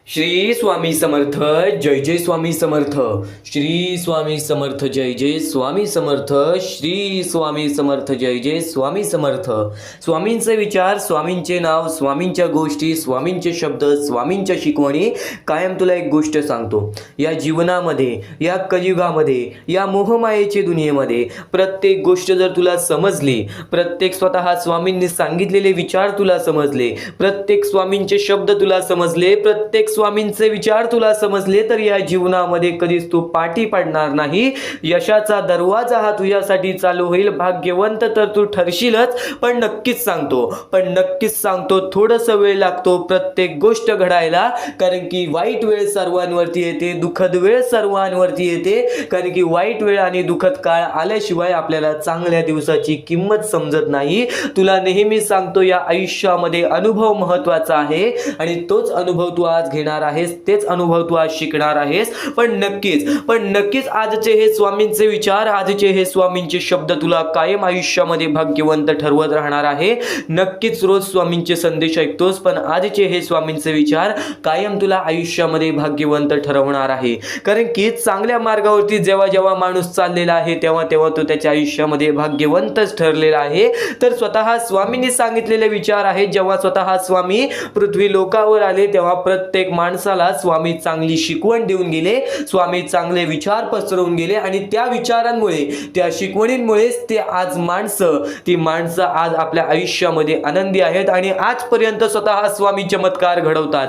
श्री स्वामी समर्थ. जय जय स्वामी समर्थ. श्री स्वामी समर्थ. जय जय स्वामी समर्थ. श्री स्वामी समर्थ. जय जय स्वामी समर्थ. स्वामींचे विचार, स्वामींचे नाव, स्वामींच्या गोष्टी, स्वामींचे शब्द, स्वामींच्या शिकवणी. कायम तुला एक गोष्ट सांगतो, या जीवनामध्ये, या कलियुगामध्ये, या मोहमायेच्या दुनियेमध्ये प्रत्येक गोष्ट जर तुला समजली, प्रत्येक स्वतः स्वामींनी सांगितलेले विचार तुला समजले, प्रत्येक स्वामींचे शब्द तुला समजले, प्रत्येक स्वामींचे विचार तुला समजले, तर या जीवनामध्ये कधीच तू पाठी पडणार नाही. यशाचा दरवाजा हा तुझ्यासाठी चालू होईल. भाग्यवंत तर तू ठरशीलच, पण नक्कीच सांगतो थोडंसं वेळ लागतो प्रत्येक गोष्ट घडायला. कारण की वाईट वेळ सर्वांवरती येते, दुःखद वेळ सर्वांवरती येते. कारण की वाईट वेळ आणि दुःखद काळ आल्याशिवाय आपल्याला चांगल्या दिवसाची किंमत समजत नाही. तुला नेहमी सांगतो, या आयुष्यामध्ये अनुभव महत्त्वाचा आहे आणि तोच अनुभव तू आज घेणार आहेस, तेच अनुभव तू आज शिकणार आहेस. पण नक्कीच आजचे हे स्वामींचे विचार, आजचे हे स्वामींचे शब्द तुला कायम आयुष्यामध्ये भाग्यवंत ठरवत राहणार आहे. नक्कीच रोज स्वामींचे संदेश ऐकतोस, पण आजचे हे स्वामींचे विचार कायम तुला आयुष्यामध्ये भाग्यवंत ठरवणार आहे. कारण की चांगल्या मार्गावरती जेव्हा जेव्हा माणूस चाललेला आहे, तेव्हा तेव्हा तो त्याच्या आयुष्यामध्ये भाग्यवंतच ठरलेला आहे. तर स्वतः स्वामींनी सांगितलेले विचार आहेत. जेव्हा स्वतः स्वामी पृथ्वी लोकावर आले, तेव्हा प्रत्येक माणसाला स्वामी चांगली शिकवण देऊन गेले, स्वामी चांगले विचार पसरवून गेले आणि त्या विचारांमुळे, त्या शिकवणींमुळेच ती माणसं आज आपल्या आयुष्यामध्ये आनंदी आहेत. आणि आजपर्यंत स्वतः स्वामी चमत्कार घडवतात.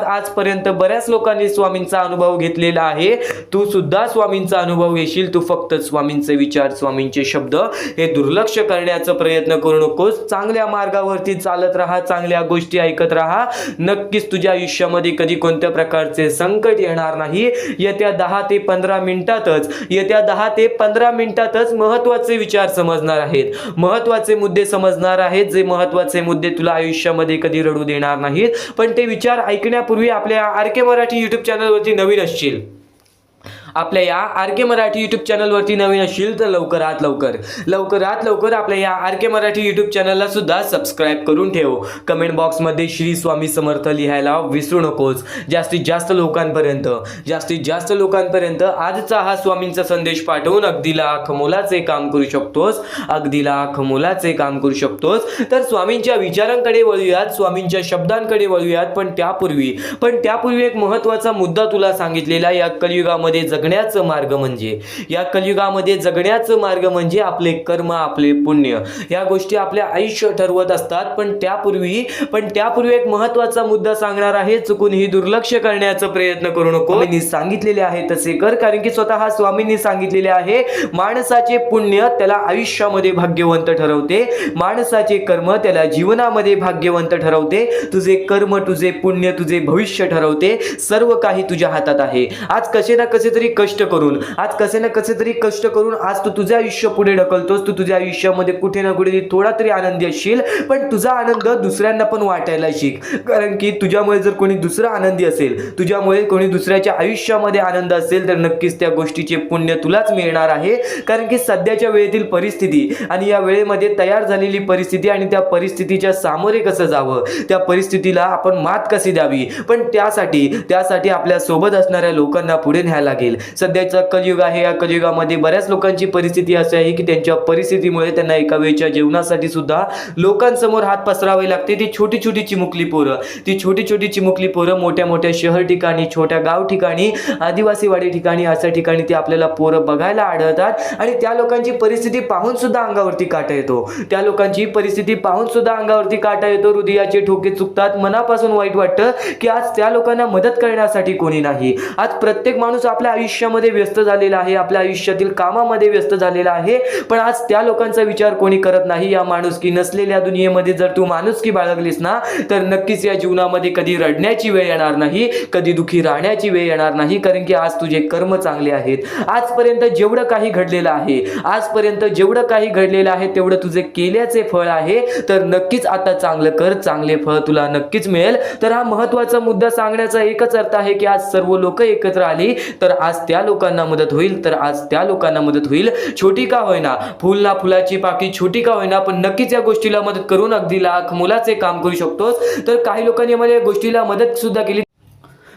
आजपर्यंत बऱ्याच लोकांनी स्वामींचा अनुभव घेतलेला आहे. तू सुद्धा स्वामींचा अनुभव घेशील. तू फक्त स्वामींचे विचार, स्वामींचे शब्द हे दुर्लक्ष करण्याचा प्रयत्न करू नकोस. चांगल्या मार्गावरती चालत राहा, चांगल्या गोष्टी ऐकत राहा. नक्कीच तुझ्या आयुष्यामध्ये कधी कोणत्या प्रकारचे संकट येणार नाही. येत्या 10 ते 15 मिनिटातच महत्त्वाचे विचार समजणार आहेत, महत्त्वाचे मुद्दे समजणार आहेत, जे महत्त्वाचे मुद्दे तुला आयुष्यामध्ये कधी रडू देणार नाहीत. पण ते विचार ऐकण्यापूर्वी आपल्या आर.के. मराठी यूट्यूब चॅनलवरती नवीन असशील, तर लवकरात लवकर आपल्या या आर.के. मराठी यूट्यूब चॅनलला सुद्धा सबस्क्राईब करून ठेव. कमेंट बॉक्समध्ये श्री स्वामी समर्थ लिहायला विसरू नकोस. जास्तीत जास्त लोकांपर्यंत आजचा हा स्वामींचा संदेश पाठवून अगदी लाख मोलाचे काम करू शकतोस. तर स्वामींच्या विचारांकडे वळूयात, स्वामींच्या शब्दांकडे वळूयात. पण त्यापूर्वी एक महत्त्वाचा मुद्दा तुला सांगितलेला. या कलियुगामध्ये जगण्याचं मार्ग म्हणजे आपले कर्म, आपले पुण्य, या गोष्टी आपल्या आयुष्य ठरवत असतात. पण त्यापूर्वी एक महत्त्वाचा मुद्दा सांगणार आहे. चुकूनही दुर्लक्ष करण्याचा प्रयत्न करू नको. स्वामींनी सांगितलेले आहे तसे कर. कारण की स्वतः स्वामींनी सांगितलेले आहे, माणसाचे पुण्य त्याला आयुष्यामध्ये भाग्यवंत ठरवते, माणसाचे कर्म त्याला जीवनामध्ये भाग्यवंत ठरवते. तुझे कर्म, तुझे पुण्य, तुझे भविष्य ठरवते. सर्व काही तुझ्या हातात आहे. आज कसे ना कसे तरी कष्ट करून आज तू तुझे आयुष्य पुढे ढकलतोस. तू तुझ्या आयुष्यामध्ये कुठे ना कुठे थोडा तरी आनंदी असशील, पण तुझा आनंद दुसऱ्यांना पण वाटायला शिक. कारण की तुझ्यामुळे जर कोणी दुसरा आनंदी असेल, तुझ्यामुळे कोणी दुसऱ्याच्या आयुष्यामध्ये आनंद असेल, तर नक्कीच त्या गोष्टीचे पुण्य तुलाच मिळणार आहे. कारण की सध्याच्या वेळेतील परिस्थिती आणि या वेळेमध्ये तयार झालेली परिस्थिती आणि त्या परिस्थितीच्या सामोरे कसं जावं, त्या परिस्थितीला आपण मात कशी द्यावी, पण त्यासाठी आपल्या सोबत असणाऱ्या लोकांना पुढे न्यायला लागेल. सध्याचा कलियुग आहे. या कलियुगामध्ये बऱ्याच लोकांची परिस्थिती अशी आहे की त्यांच्या परिस्थितीमुळे त्यांना एका वेळच्या जेवणासाठी सुद्धा लोकांसमोर हात पसरावे लागते. ती छोटी छोटी चिमुकली पोरं मोठ्या शहर ठिकाणी, छोट्या गाव ठिकाणी, आदिवासीवाडी ठिकाणी, अशा ठिकाणी ती आपल्याला पोरं बघायला आढळतात. आणि त्या लोकांची परिस्थिती पाहून सुद्धा अंगावरती काटा येतो. हृदयाचे ठोके चुकतात. मनापासून वाईट वाटतं की आज त्या लोकांना मदत करण्यासाठी कोणी नाही. आज प्रत्येक माणूस आपल्या आयुष्यामध्ये व्यस्त झालेला आहे, आपल्या आयुष्यातील कामामध्ये व्यस्त झालेला आहे, पण आज त्या लोकांचा विचार कोणी करत नाही. या माणुसकी नसलेल्या दुनियेमध्ये जर तू माणुसकी बाळगलीस ना, तर नक्कीच या जीवनामध्ये कधी रडण्याची वेळ येणार नाही, कधी दुखी राहण्याची वेळ येणार नाही. कारण की आज तुझे कर्म चांगले आहेत. आजपर्यंत जेवढं काही घडलेलं आहे तेवढं तुझे केल्याचे फळ आहे. तर नक्कीच आता चांगलं कर, चांगले फळ तुला नक्कीच मिळेल. तर हा महत्त्वाचा मुद्दा सांगण्याचा एकच अर्थ आहे की आज सर्व लोक एकत्र आली, तर आज त्या लोकांना मदत होईल, तर आज त्या लोकांना मदत होईल. छोटी का होईना, फुल ना फुलाची पाकळी छोटी का होईना, पण नक्कीच या गोष्टीला मदत करून अगदी लाख मोलाचे काम करू शकतोस. तर काही लोकांनी मला या गोष्टीला मदत सुद्धा केली.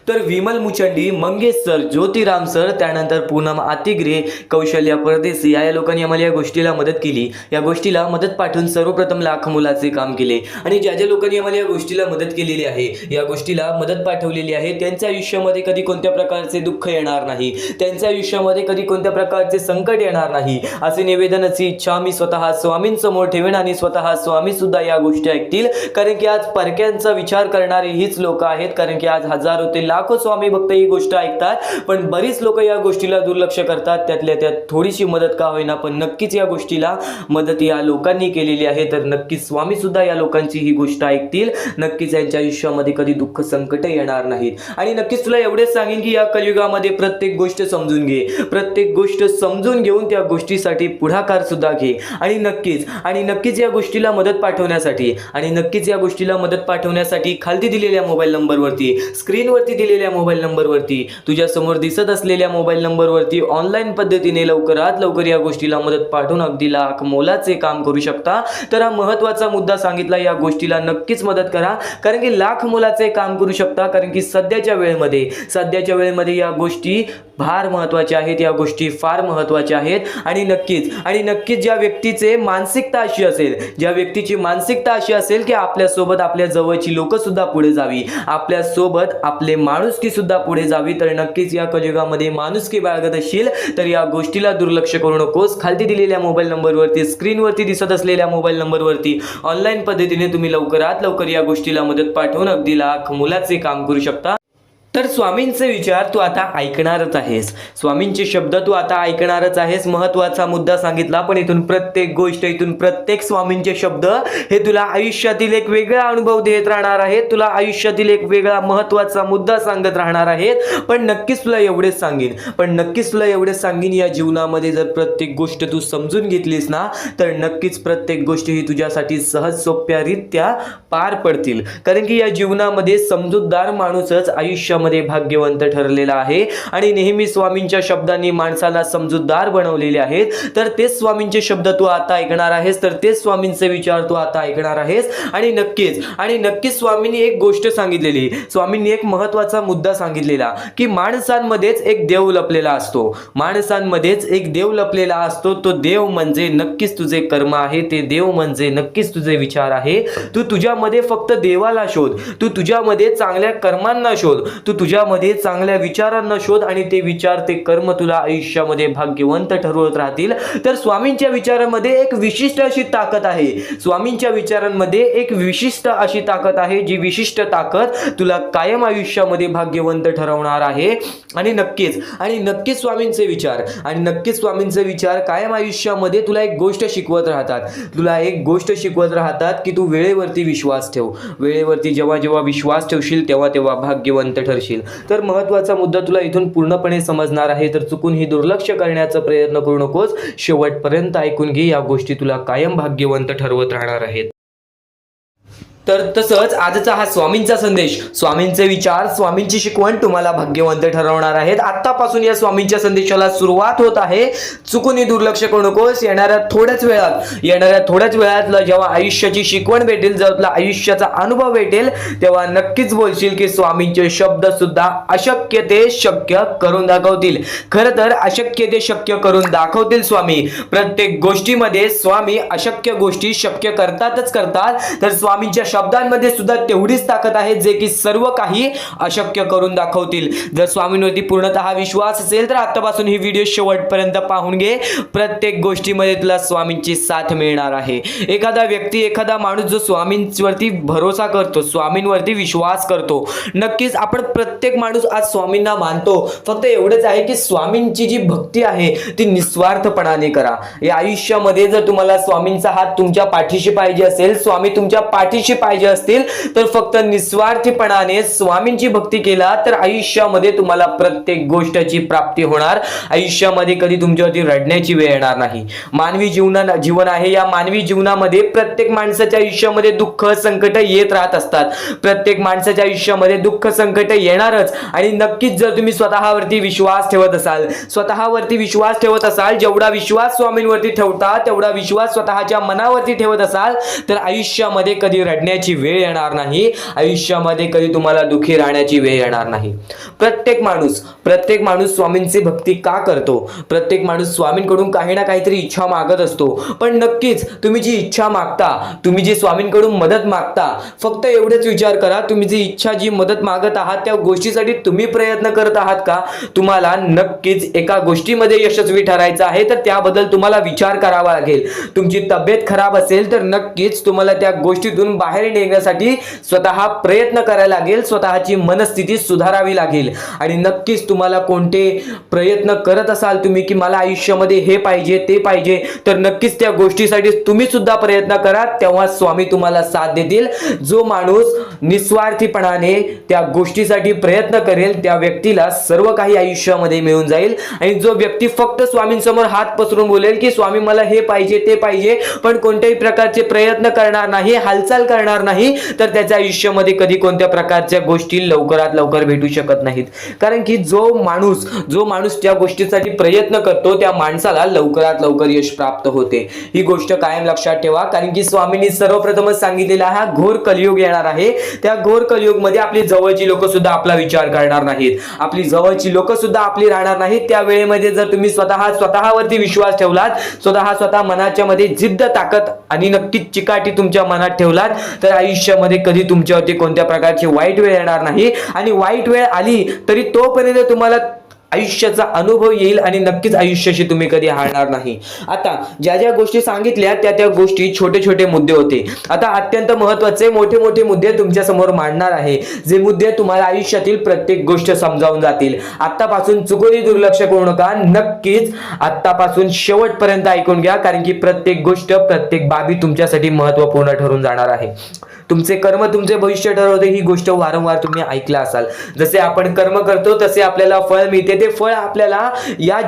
तर विमल मुचंडी, मंगेश सर, ज्योतिराम सर, त्यानंतर पूनम आतिग्रे, कौशल्या परदेसी या लोकांनी आम्हाला या गोष्टीला मदत केली. या गोष्टीला मदत पाठवून सर्वप्रथम लाख मोलाचे काम केले. आणि ज्या ज्या लोकांनी आम्हाला या गोष्टीला मदत केलेली आहे, या गोष्टीला मदत पाठवलेली आहे, त्यांच्या आयुष्यामध्ये कधी कोणत्या प्रकारचे दुःख येणार नाही, त्यांच्या आयुष्यामध्ये कधी कोणत्या प्रकारचे संकट येणार नाही, असे निवेदनाची इच्छा मी स्वतः स्वामींसमोर ठेवेन आणि स्वतः स्वामी सुद्धा या गोष्टी ऐकतील. कारण की आज परक्यांचा विचार करणारे हीच लोक आहेत. कारण की आज हजारो ते लाखो स्वामी भक्त ही गोष्ट ऐकतात, पण बरीच लोक या गोष्टीला दुर्लक्ष करतात. त्यातल्या त्यात थोडीशी मदत का होईना, पण नक्कीच या गोष्टीला मदत या लोकांनी केलेली आहे. तर नक्कीच स्वामी सुद्धा या लोकांची ही गोष्ट ऐकतील. नक्कीच यांच्या आयुष्यामध्ये कधी दुःख संकट येणार नाहीत. आणि नक्कीच तुला एवढेच सांगेन की या कलियुगामध्ये प्रत्येक गोष्ट समजून घे, प्रत्येक गोष्ट समजून घेऊन त्या गोष्टीसाठी पुढाकार सुद्धा घे. आणि नक्कीच या गोष्टीला मदत पाठवण्यासाठी खालती दिलेल्या मोबाईल नंबरवरती, स्क्रीनवरती दिलेल्या मोबाईल नंबरवरती, तुझ्या समोर दिसत असलेल्या मोबाईल नंबरवरती ऑनलाईन पद्धतीने लवकरात लवकर या गोष्टीला मदत पाठवून अगदी लाख मोलाचे काम करू शकता. तर हा महत्त्वाचा मुद्दा सांगितला. या गोष्टीला नक्कीच मदत करा, कारण की लाख मोलाचे काम करू शकता. कारण की सध्याच्या वेळेमध्ये या गोष्टी फार महत्त्वाच्या आहेत, या गोष्टी फार महत्त्वाच्या आहेत. आणि नक्कीच ज्या व्यक्तीची मानसिकता अशी असेल की आपल्यासोबत आपल्या जवळची लोक सुद्धा पुढे जावी, आपल्यासोबत आपले माणुसकी सुद्धा पुढे जावी, तर नक्कीच या कलियुगामध्ये माणुसकी बाळगत असशील तर या गोष्टीला दुर्लक्ष करू नकोस. खालती दिलेल्या मोबाईल नंबरवरती, स्क्रीनवरती दिसत असलेल्या मोबाईल नंबरवरती ऑनलाईन पद्धतीने तुम्ही लवकरात लवकर या गोष्टीला मदत पाठवून अगदी लाख मोलाचे काम करू शकता. तर स्वामींचे विचार तू आता ऐकणारच आहेस, स्वामींचे शब्द तू आता ऐकणारच आहेस. महत्त्वाचा मुद्दा सांगितला, पण इथून प्रत्येक स्वामींचे शब्द हे तुला आयुष्यातील एक वेगळा अनुभव देत राहणार आहेत, तुला आयुष्यातील एक वेगळा महत्त्वाचा मुद्दा सांगत राहणार आहेत. पण नक्कीच तुला एवढेच सांगेन, या जीवनामध्ये जर प्रत्येक गोष्ट तू समजून घेतलीस ना, तर नक्कीच प्रत्येक गोष्ट ही तुझ्यासाठी सहज सोप्यारित्या पार पडतील. कारण की या जीवनामध्ये समजूतदार माणूसच आयुष्यामध्ये भाग्यवंत ठरलेला आहे. आणि नेहमी स्वामींच्या शब्दांनी माणसाला समजूतदार बनवलेले आहेत. तर तेच स्वामींचे शब्द तू आता ऐकणार आहेस, तर तेच स्वामींचे विचार तू आता ऐकणार आहेस. आणि नक्कीच स्वामींनी एक गोष्ट सांगितलेली, स्वामींनी एक महत्त्वाचा मुद्दा सांगितलेला की माणसांमध्येच एक देव लपलेला असतो. तो देव म्हणजे नक्कीच तुझे कर्म आहे, ते देव म्हणजे नक्कीच तुझे विचार आहे. तू तुझ्यामध्ये फक्त देवाला शोध, तू तुझ्यामध्ये चांगल्या कर्मांना शोध, तू तुझ्यामध्ये चांगल्या विचारांना शोध, आणि ते विचार, ते कर्म तुला आयुष्यामध्ये भाग्यवंत ठरवत राहतील. तर स्वामींच्या विचारांमध्ये एक विशिष्ट अशी ताकद आहे, जी विशिष्ट ताकद तुला कायम आयुष्यामध्ये भाग्यवंत ठरवणार आहे. आणि नक्कीच स्वामींचे विचार कायम आयुष्यामध्ये तुला एक गोष्ट शिकवत राहतात की तू वेळेवरती विश्वास ठेव. वेळेवरती जेव्हा विश्वास ठेवशील तेव्हा भाग्यवंत ठरशील. तर महत्त्वाचा मुद्दा तुला इथून पूर्णपणे समजणार आहे. तर चुकून ही दुर्लक्ष करण्याचा प्रयत्न करू नकोस, शेवटपर्यंत ऐकून घे. या गोष्टी तुला कायम भाग्यवंत ठरवत राहणार आहेत. तर तसंच आजचा हा स्वामींचा संदेश, स्वामींचे विचार, स्वामींची शिकवण तुम्हाला भाग्यवंत ठरवणार आहेत. आतापासून या स्वामींच्या संदेशाला सुरुवात होत आहे. चुकूनही दुर्लक्ष करू नकोस. येणाऱ्या थोड्याच वेळात जेव्हा आयुष्याची शिकवण भेटेल, जेव्हा तुला आयुष्याचा अनुभव भेटेल, तेव्हा नक्कीच बोलशील की स्वामींचे शब्द सुद्धा अशक्य ते शक्य करून दाखवतील. खरं तर अशक्य ते शक्य करून दाखवतील स्वामी. प्रत्येक गोष्टीमध्ये स्वामी अशक्य गोष्टी शक्य करतात. तर स्वामींच्या शब्दांमध्ये सुद्धा तेवढीच ताकद आहे, जे की सर्व काही अशक्य करून दाखवतील. जर स्वामींवरती पूर्णतः विश्वास असेल तर आतापासून ही व्हिडिओ शेवटपर्यंत पाहून घे. प्रत्येक गोष्टीमध्ये तुला स्वामींची साथ मिळणार आहे. एखादा माणूस जो स्वामींवरती भरोसा करतो, स्वामींवरती विश्वास करतो, नक्कीच आपण प्रत्येक माणूस आज स्वामींना मानतो. फक्त एवढंच आहे की स्वामींची जी भक्ती आहे ती निस्वार्थपणाने करा. या आयुष्यामध्ये जर तुम्हाला स्वामींचा हात तुमच्या पाठीशी पाहिजे असेल, स्वामी तुमच्या पाठीशी पाहिजे असतील तर फक्त निस्वार्थीपणाने स्वामींची भक्ती केला तर आयुष्यामध्ये तुम्हाला प्रत्येक गोष्टीची प्राप्ती होणार. आयुष्यामध्ये कधी तुमच्यावरती रडण्याची वेळ येणार नाही. मानवी जीवन आहे, या मानवी जीवनामध्ये प्रत्येक माणसाच्या आयुष्यामध्ये दुःख संकट येत राहत असतात. प्रत्येक माणसाच्या आयुष्यामध्ये दुःख संकट येणारच. आणि नक्कीच जर तुम्ही स्वतःवरती विश्वास ठेवत असाल, जेवढा विश्वास स्वामींवरती ठेवता तेवढा विश्वास स्वतःच्या मनावरती ठेवत असाल तर आयुष्यामध्ये कधी रडण्याची वेळ येणार नाही. आयुष्यामध्ये कधी तुम्हाला दुःखी राहण्याची वेळ येणार नाही. प्रत्येक माणूस स्वामींची भक्ती का करतो? प्रत्येक माणूस स्वामींकडून काही ना काहीतरी इच्छा मागत असतो. पण नक्कीच तुम्ही जी इच्छा मागता, तुम्ही जी स्वामींकडून मदत मागता, फक्त एवढेच विचार करा, तुम्ही जी इच्छा जी मदत मागत आहात त्या गोष्टीसाठी तुम्ही प्रयत्न करत आहात का? तुम्हाला नक्कीच एका गोष्टीमध्ये यशस्वी ठरायचं आहे तर त्याबद्दल तुम्हाला विचार करावा लागेल. तुमची तब्येत खराब असेल तर नक्कीच तुम्हाला त्या गोष्टीतून बाहेर निघण्यासाठी स्वतः प्रयत्न करायला लागेल, स्वतःची मनस्थिती सुधारावी लागेल. आणि नक्कीच तुम्हाला कोणते प्रयत्न करत असाल तुम्ही की मला आयुष्यामध्ये हे पाहिजे ते पाहिजे, तर नक्कीच त्या गोष्टीसाठी तुम्ही सुद्धा प्रयत्न करा, तेव्हा स्वामी तुम्हाला साथ देतील. जो माणूस निस्वार्थीपणाने त्या गोष्टीसाठी प्रयत्न करेल त्या व्यक्तीला सर्व काही आयुष्यामध्ये मिळून जाईल. आणि जो व्यक्ती फक्त स्वामींसमोर हात पसरून बोलेल की स्वामी मला हे पाहिजे ते पाहिजे, पण कोणत्याही प्रकारचे प्रयत्न करणार नाही, हालचाल करणार नाही, तर त्याच्या आयुष्यामध्ये कधी कोणत्या प्रकारच्या गोष्टी लवकरात लवकर भेटू शकत नाहीत. कारण की जो माणूस त्या गोष्टीसाठी प्रयत्न करतो त्या माणसाला लवकरात लवकर यश प्राप्त होते. ही गोष्ट कायम लक्षात ठेवा. कारण की स्वामींनी सर्वप्रथमच सांगितलेला हा घोर कलियुग येणार आहे. त्या घोर कलियुगमध्ये आपली जवळची लोक सुद्धा आपला विचार करणार नाहीत, आपली जवळची लोक सुद्धा आपली राहणार नाहीत. त्या वेळेमध्ये जर तुम्ही स्वतःवरती विश्वास ठेवलात, स्वतः मनाच्या मध्ये जिद्द ताकद आणि नक्कीच चिकाटी तुमच्या मनात ठेवलात तर आयुष्यामध्ये कधी तुमच्यावरती कोणत्या प्रकारची वाईट वेळ येणार नाही. आणि वाईट वेळ आली तरी तोपर्यंत तुम्हाला आयुष्याचा अनुभव येईल आणि नक्कीच आयुष्याशी तुम्ही कधी हारणार नाही. आता ज्या गोष्टी सांगितल्या त्या गोष्टी छोटे मुद्दे होते. आता अत्यंत महत्त्वाचे मोठे मुद्दे तुमच्या समोर मांडणार आहे, जे मुद्दे तुम्हाला आयुष्यातील प्रत्येक गोष्ट समजावून जातील. आतापासून चुकूनही दुर्लक्ष करू नका, नक्कीच आतापासून शेवटपर्यंत ऐकून घ्या, कारण की प्रत्येक गोष्ट प्रत्येक बाबी तुमच्यासाठी महत्त्वपूर्ण ठरून जाणार आहे. तुमचे कर्म तुमचे भविष्य ठरवते, ही गोष्ट वारंवार तुम्ही ऐकला असाल. जसे आपण कर्म करतो तसे आपल्याला फळ मिळते. ते फळ आपल्याला या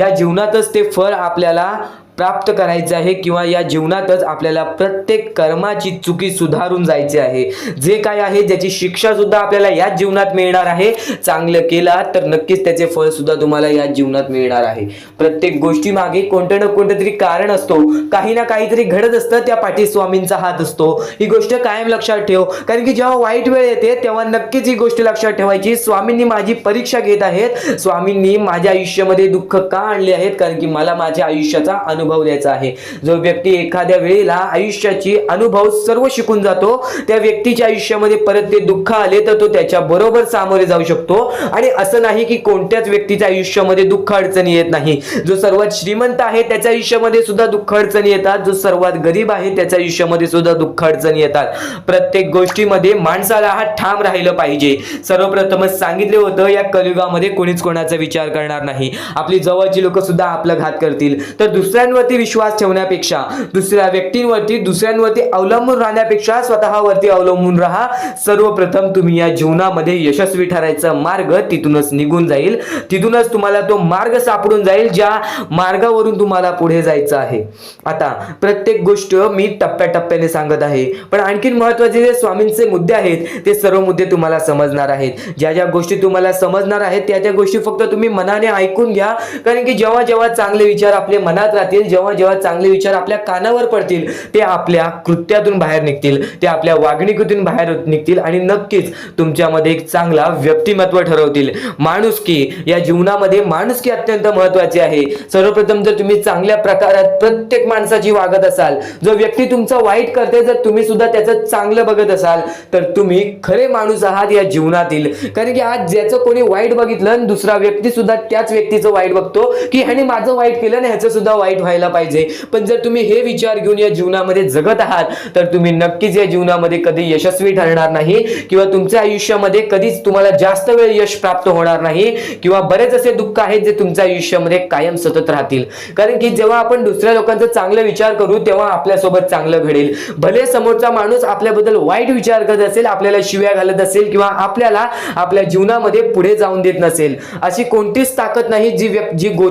जीवनातच ते फळ आपल्याला प्राप्त करायचे आहे, किंवा या जीवनातच आपल्याला प्रत्येक कर्माची चुकी सुधारून जायचे आहे. जे काय आहे ज्याची शिक्षा सुद्धा आपल्याला याच जीवनात मिळणार आहे. चांगलं केला तर नक्कीच त्याचे फळ सुद्धा तुम्हाला याच जीवनात मिळणार आहे. प्रत्येक गोष्टी मागे कोणतं ना कोणतं तरी कारण असतो, काही ना काहीतरी घडत असतं, त्या पाठी स्वामींचा हात असतो. ही गोष्ट कायम लक्षात ठेव, कारण की जेव्हा वाईट वेळ येते तेव्हा नक्कीच ही गोष्ट लक्षात ठेवायची, स्वामींनी माझी परीक्षा घेत आहेत, स्वामींनी माझ्या आयुष्यामध्ये दुःख का आणले आहेत, कारण की मला माझ्या आयुष्याचा अनुभव द्यायचा आहे. जो व्यक्ती एखाद्या वेळेला आयुष्याची अनुभव सर्व शिकून जातो, त्या व्यक्तीच्या आयुष्यामध्ये परत ते दुःख आले तर तो त्याच्या बरोबर सामोरे जाऊ शकतो. आणि असं नाही की कोणत्याच व्यक्तीच्या आयुष्यामध्ये दुःख अडचणी येत नाही. जो सर्वात श्रीमंत आहे त्याच्या आयुष्यामध्ये सुद्धा दुःख अडचणी येतात, जो सर्वात गरीब आहे त्याच्या आयुष्यामध्ये सुद्धा दुःख अडचणी येतात. प्रत्येक गोष्टीमध्ये माणसाला हा ठाम राहिलं पाहिजे. सर्वप्रथमच सांगितले होतं, या कलियुगामध्ये कोणीच कोणाचा विचार करणार नाही. आपली जवळची लोक सुद्धा आपला घात करतील. तर दुसऱ्यांवरती विश्वास ठेवण्यापेक्षा, दुसऱ्यांवरती अवलंबून राहण्यापेक्षा स्वतःवरती अवलंबून राहा. सर्वप्रथम तुम्ही या जीवनामध्ये यशस्वी ठरायचा मार्ग तिथूनच निघून जाईल, तिथूनच तुम्हाला तो मार्ग सापडून जाईल ज्या मार्गावरून तुम्हाला पुढे जायचं आहे. आता प्रत्येक गोष्ट मी टप्प्याटप्प्याने सांगत आहे, पण आणखीन महत्त्वाचे जे स्वामींचे मुद्दे आहेत ते सर्व मुद्दे तुम्हाला समजणार आहेत. ज्या गोष्टी तुम्हाला समजणार आहेत त्या गोष्टी फक्त तुम्ही मनाने ऐकून घ्या, कारण की जेव्हा चांगले विचार आपल्या मनात राहतील, जेव्हा चांगले विचार आपल्या कानावर पडतील, ते आपल्या कृत्यातून बाहेर निघतील, ते आपल्या वागणुकीतून बाहेर निघतील आणि नक्कीच तुमच्यामध्ये एक चांगला व्यक्तिमत्व ठरवतील. माणुसकी, या जीवनामध्ये माणुसकी अत्यंत महत्त्वाची आहे. सर्वप्रथम जर तुम्ही चांगल्या प्रकारात प्रत्येक माणसाची वागत असाल, जो व्यक्ती तुमचा वाईट करते जर तुम्ही सुद्धा त्याचं चांगलं बघत असाल तर तुम्ही खरे माणूस आहात या जीवनातील. कारण की आज ज्याचं कोणी वाईट बघितलं दुसरा व्यक्ती सुद्धा त्याच व्यक्तीचं वाईट बघतो, की ह्याने माझं वाईट केलं ना ह्याचं सुद्धा वाईट व्हायला पाहिजे. पण जर तुम्ही हे विचार घेऊन या जीवनामध्ये जगत आहात तर तुम्ही नक्कीच या जीवनामध्ये कधी यशस्वी ठरणार नाही किंवा तुमच्या आयुष्यामध्ये कधीच तुम्हाला जास्त वेळ यश प्राप्त होणार नाही किंवा बरेच असे दुःख आहेत जे तुमच्या आयुष्यामध्ये कायम सतत राहतील. कारण की जेव्हा आपण दुसऱ्या लोकांचा चांगला विचार करू तेव्हा आपल्यासोबत चांगलं घडेल. भले समोरचा माणूस आपल्याबद्दल वाईट विचार करत असेल, आपल्याला शिव्या घालत असेल किंवा आपल्याला आपल्या जीवनामध्ये पुढे जाऊन देत नसेल, अशी कोणतीच ताकद नाही जी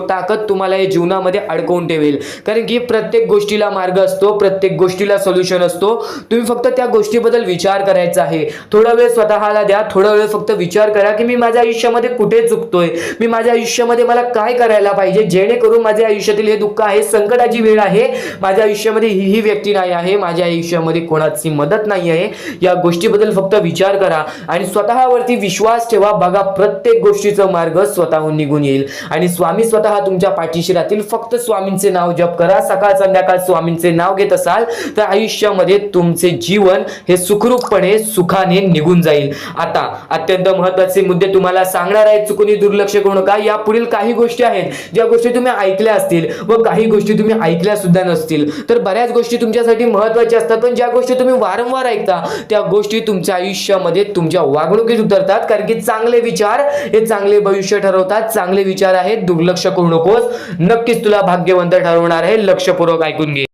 ताकद तुम्हाला या जीवनामध्ये अडकवून ठेवेल. कारण की प्रत्येक गोष्टीला मार्ग असतो, प्रत्येक गोष्टीला सोल्युशन असतो. तुम्ही फक्त त्या गोष्टीबद्दल विचार करायचा आहे. थोडा वेळ स्वतःला द्या, थोडा वेळ फक्त विचार करा की मी माझ्या आयुष्यामध्ये कुठे चुकतोय, मी माझ्या आयुष्यामध्ये मला काय करायला पाहिजे जेणेकरून माझ्या आयुष्यातील हे दुःख आहे, संकटाची वेळ आहे, माझ्या आयुष्यामध्ये ही व्यक्ती नाही आहे, माझ्या आयुष्यामध्ये कोणाची मदत नाही आहे, या गोष्टीबद्दल फक्त विचार करा आणि स्वतःवरती विश्वास ठेवा. बघा प्रत्येक गोष्टीचा मार्ग स्वतःहून निघून येईल आणि स्वामी स्वतः तुमच्या पाठीशी राहतील. फक्त स्वामींचे नाव जप करा. सकाळ संध्याकाळ स्वामींचे नाव घेत असाल तर आयुष्यामध्ये तुमचे जीवन हे सुखरूपपणे सुखाने निघून जाईल. आता अत्यंत महत्त्वाचे मुद्दे तुम्हाला सांगणार आहेत, चुकून दुर्लक्ष करू नका. या पुढील काही गोष्टी आहेत ज्या गोष्टी तुम्ही ऐकल्या असतील व काही गोष्टी तुम्ही ऐकल्या सुद्धा नसतील. तर बऱ्याच गोष्टी तुमच्यासाठी महत्त्वाच्या असतात, पण ज्या गोष्टी तुम्ही वारंवार ऐकता त्या गोष्टी तुमच्या आयुष्यामध्ये तुमच्या वागणुकीत उतरतात. कारण की चांगले विचार हे चांगले भविष्य ठरवतात. चांगले विचार आहेत, दुर्लक्ष करू नकोस. नक्कीच तुला भाग्यवंत ठरवणार आहे. लक्षपूर्वक ऐकून घे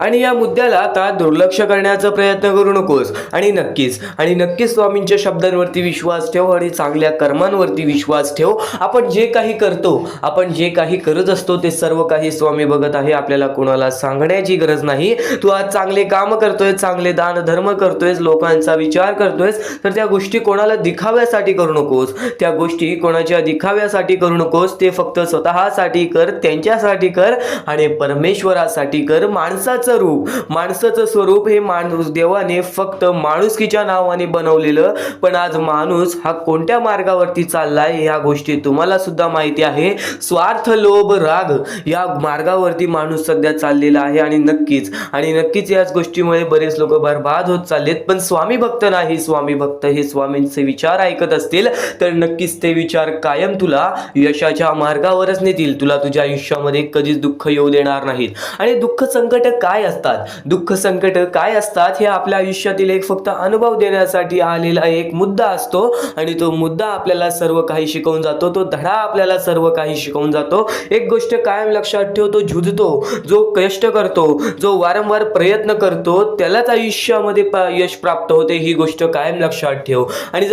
आणि या मुद्द्याला आता दुर्लक्ष करण्याचा प्रयत्न करू नकोस. आणि नक्कीच स्वामींच्या शब्दांवरती विश्वास ठेव आणि चांगल्या कर्मांवरती विश्वास ठेव. आपण जे काही करतो, आपण जे काही करत असतो ते सर्व काही स्वामी बघत आहे. आपल्याला कोणाला सांगण्याची गरज नाही. तू आज चांगले काम करतोय, चांगले दान धर्म करतोय, लोकांचा विचार करतोयस, तर त्या गोष्टी कोणाला दिखाव्यासाठी करू नकोस. त्या गोष्टी कोणाच्या दिखाव्यासाठी करू नकोस. ते फक्त स्वतःसाठी कर, त्यांच्यासाठी कर आणि परमेश्वरासाठी कर. माणसाचं स्वरूप हे माणूस देवाने फक्त माणुसकीच्या नावाने बनवलेलं, पण आज माणूस हा कोणत्या मार्गावरती चाललाय या गोष्टी तुम्हाला सुद्धा माहिती आहे. स्वार्थ, लोभ, राग या मार्गावरती माणूस सध्या चाललेला आहे आणि नक्कीच याच गोष्टीमुळे बरेच लोक बर्बाद होत चाललेत. पण स्वामी भक्त नाही, स्वामी भक्त हे स्वामींचे विचार ऐकत असतील तर नक्कीच ते विचार कायम तुला यशाच्या मार्गावरच नेतील. तुला तुझ्या आयुष्यामध्ये कधीच दुःख येऊ देणार नाहीत. आणि दुःख संकट दुःख संकट काय असतात हे आपल्या आयुष्यातील एक फक्त अनुभव देण्यासाठी आलेला एक मुद्दा असतो आणि तो मुद्दा आपल्याला सर्व काही शिकवून जातो. तो धडा आपल्याला सर्व काही शिकवून जातो. एक गोष्ट कायम लक्षात ठेव, तो झुजतो, जो कष्ट करतो, जो वारंवार प्रयत्न करतो त्यालाच आयुष्यामध्ये यश प्राप्त होते. ही गोष्ट कायम लक्षात ठेव. आणि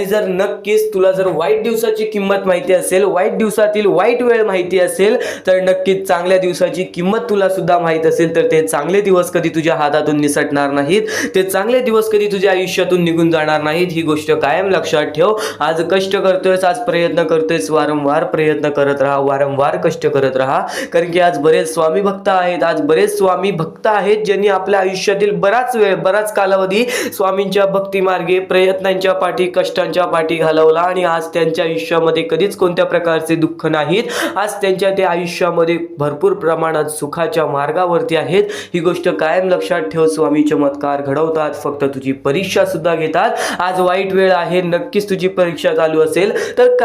जर नक्कीच तुला जर वाईट दिवसाची किंमत माहिती असेल, वाईट दिवसातील वाईट वेळ माहिती असेल तर नक्कीच चांगल्या दिवसाची किंमत तुला सुद्धा माहिती असेल तर ते चांगले दिवस कधी तुझ्या हातातून निसटणार नाहीत. ते चांगले दिवस कधी तुझ्या आयुष्यातून निघून जाणार नाहीत. ही गोष्ट कायम लक्षात ठेव. आज कष्ट करतोयस, आज प्रयत्न करतोयस, वारंवार प्रयत्न करत राहा, वारंवार कष्ट करत राहा. कारण की आज बरेच स्वामी भक्त आहेत, ज्यांनी आपल्या आयुष्यातील बराच कालावधी स्वामींच्या भक्ती मार्गे प्रयत्नांच्या पाठी, कष्टांच्या पाठी घालवला आणि आज त्यांच्या आयुष्यामध्ये कधीच कोणत्या प्रकारचे दुःख नाहीत. आज त्यांच्या त्या आयुष्यामध्ये भरपूर प्रमाणात सुखाच्या मार्गावरती आहेत. ही गोष्ट कायम लक्षात ठेव. स्वामी चमत्कार घडवतात, फक्त तुझी परीक्षा सुद्धा घेतात. आज वाईट वेळ आहे, नक्कीच तुझी परीक्षा चालू असेल तर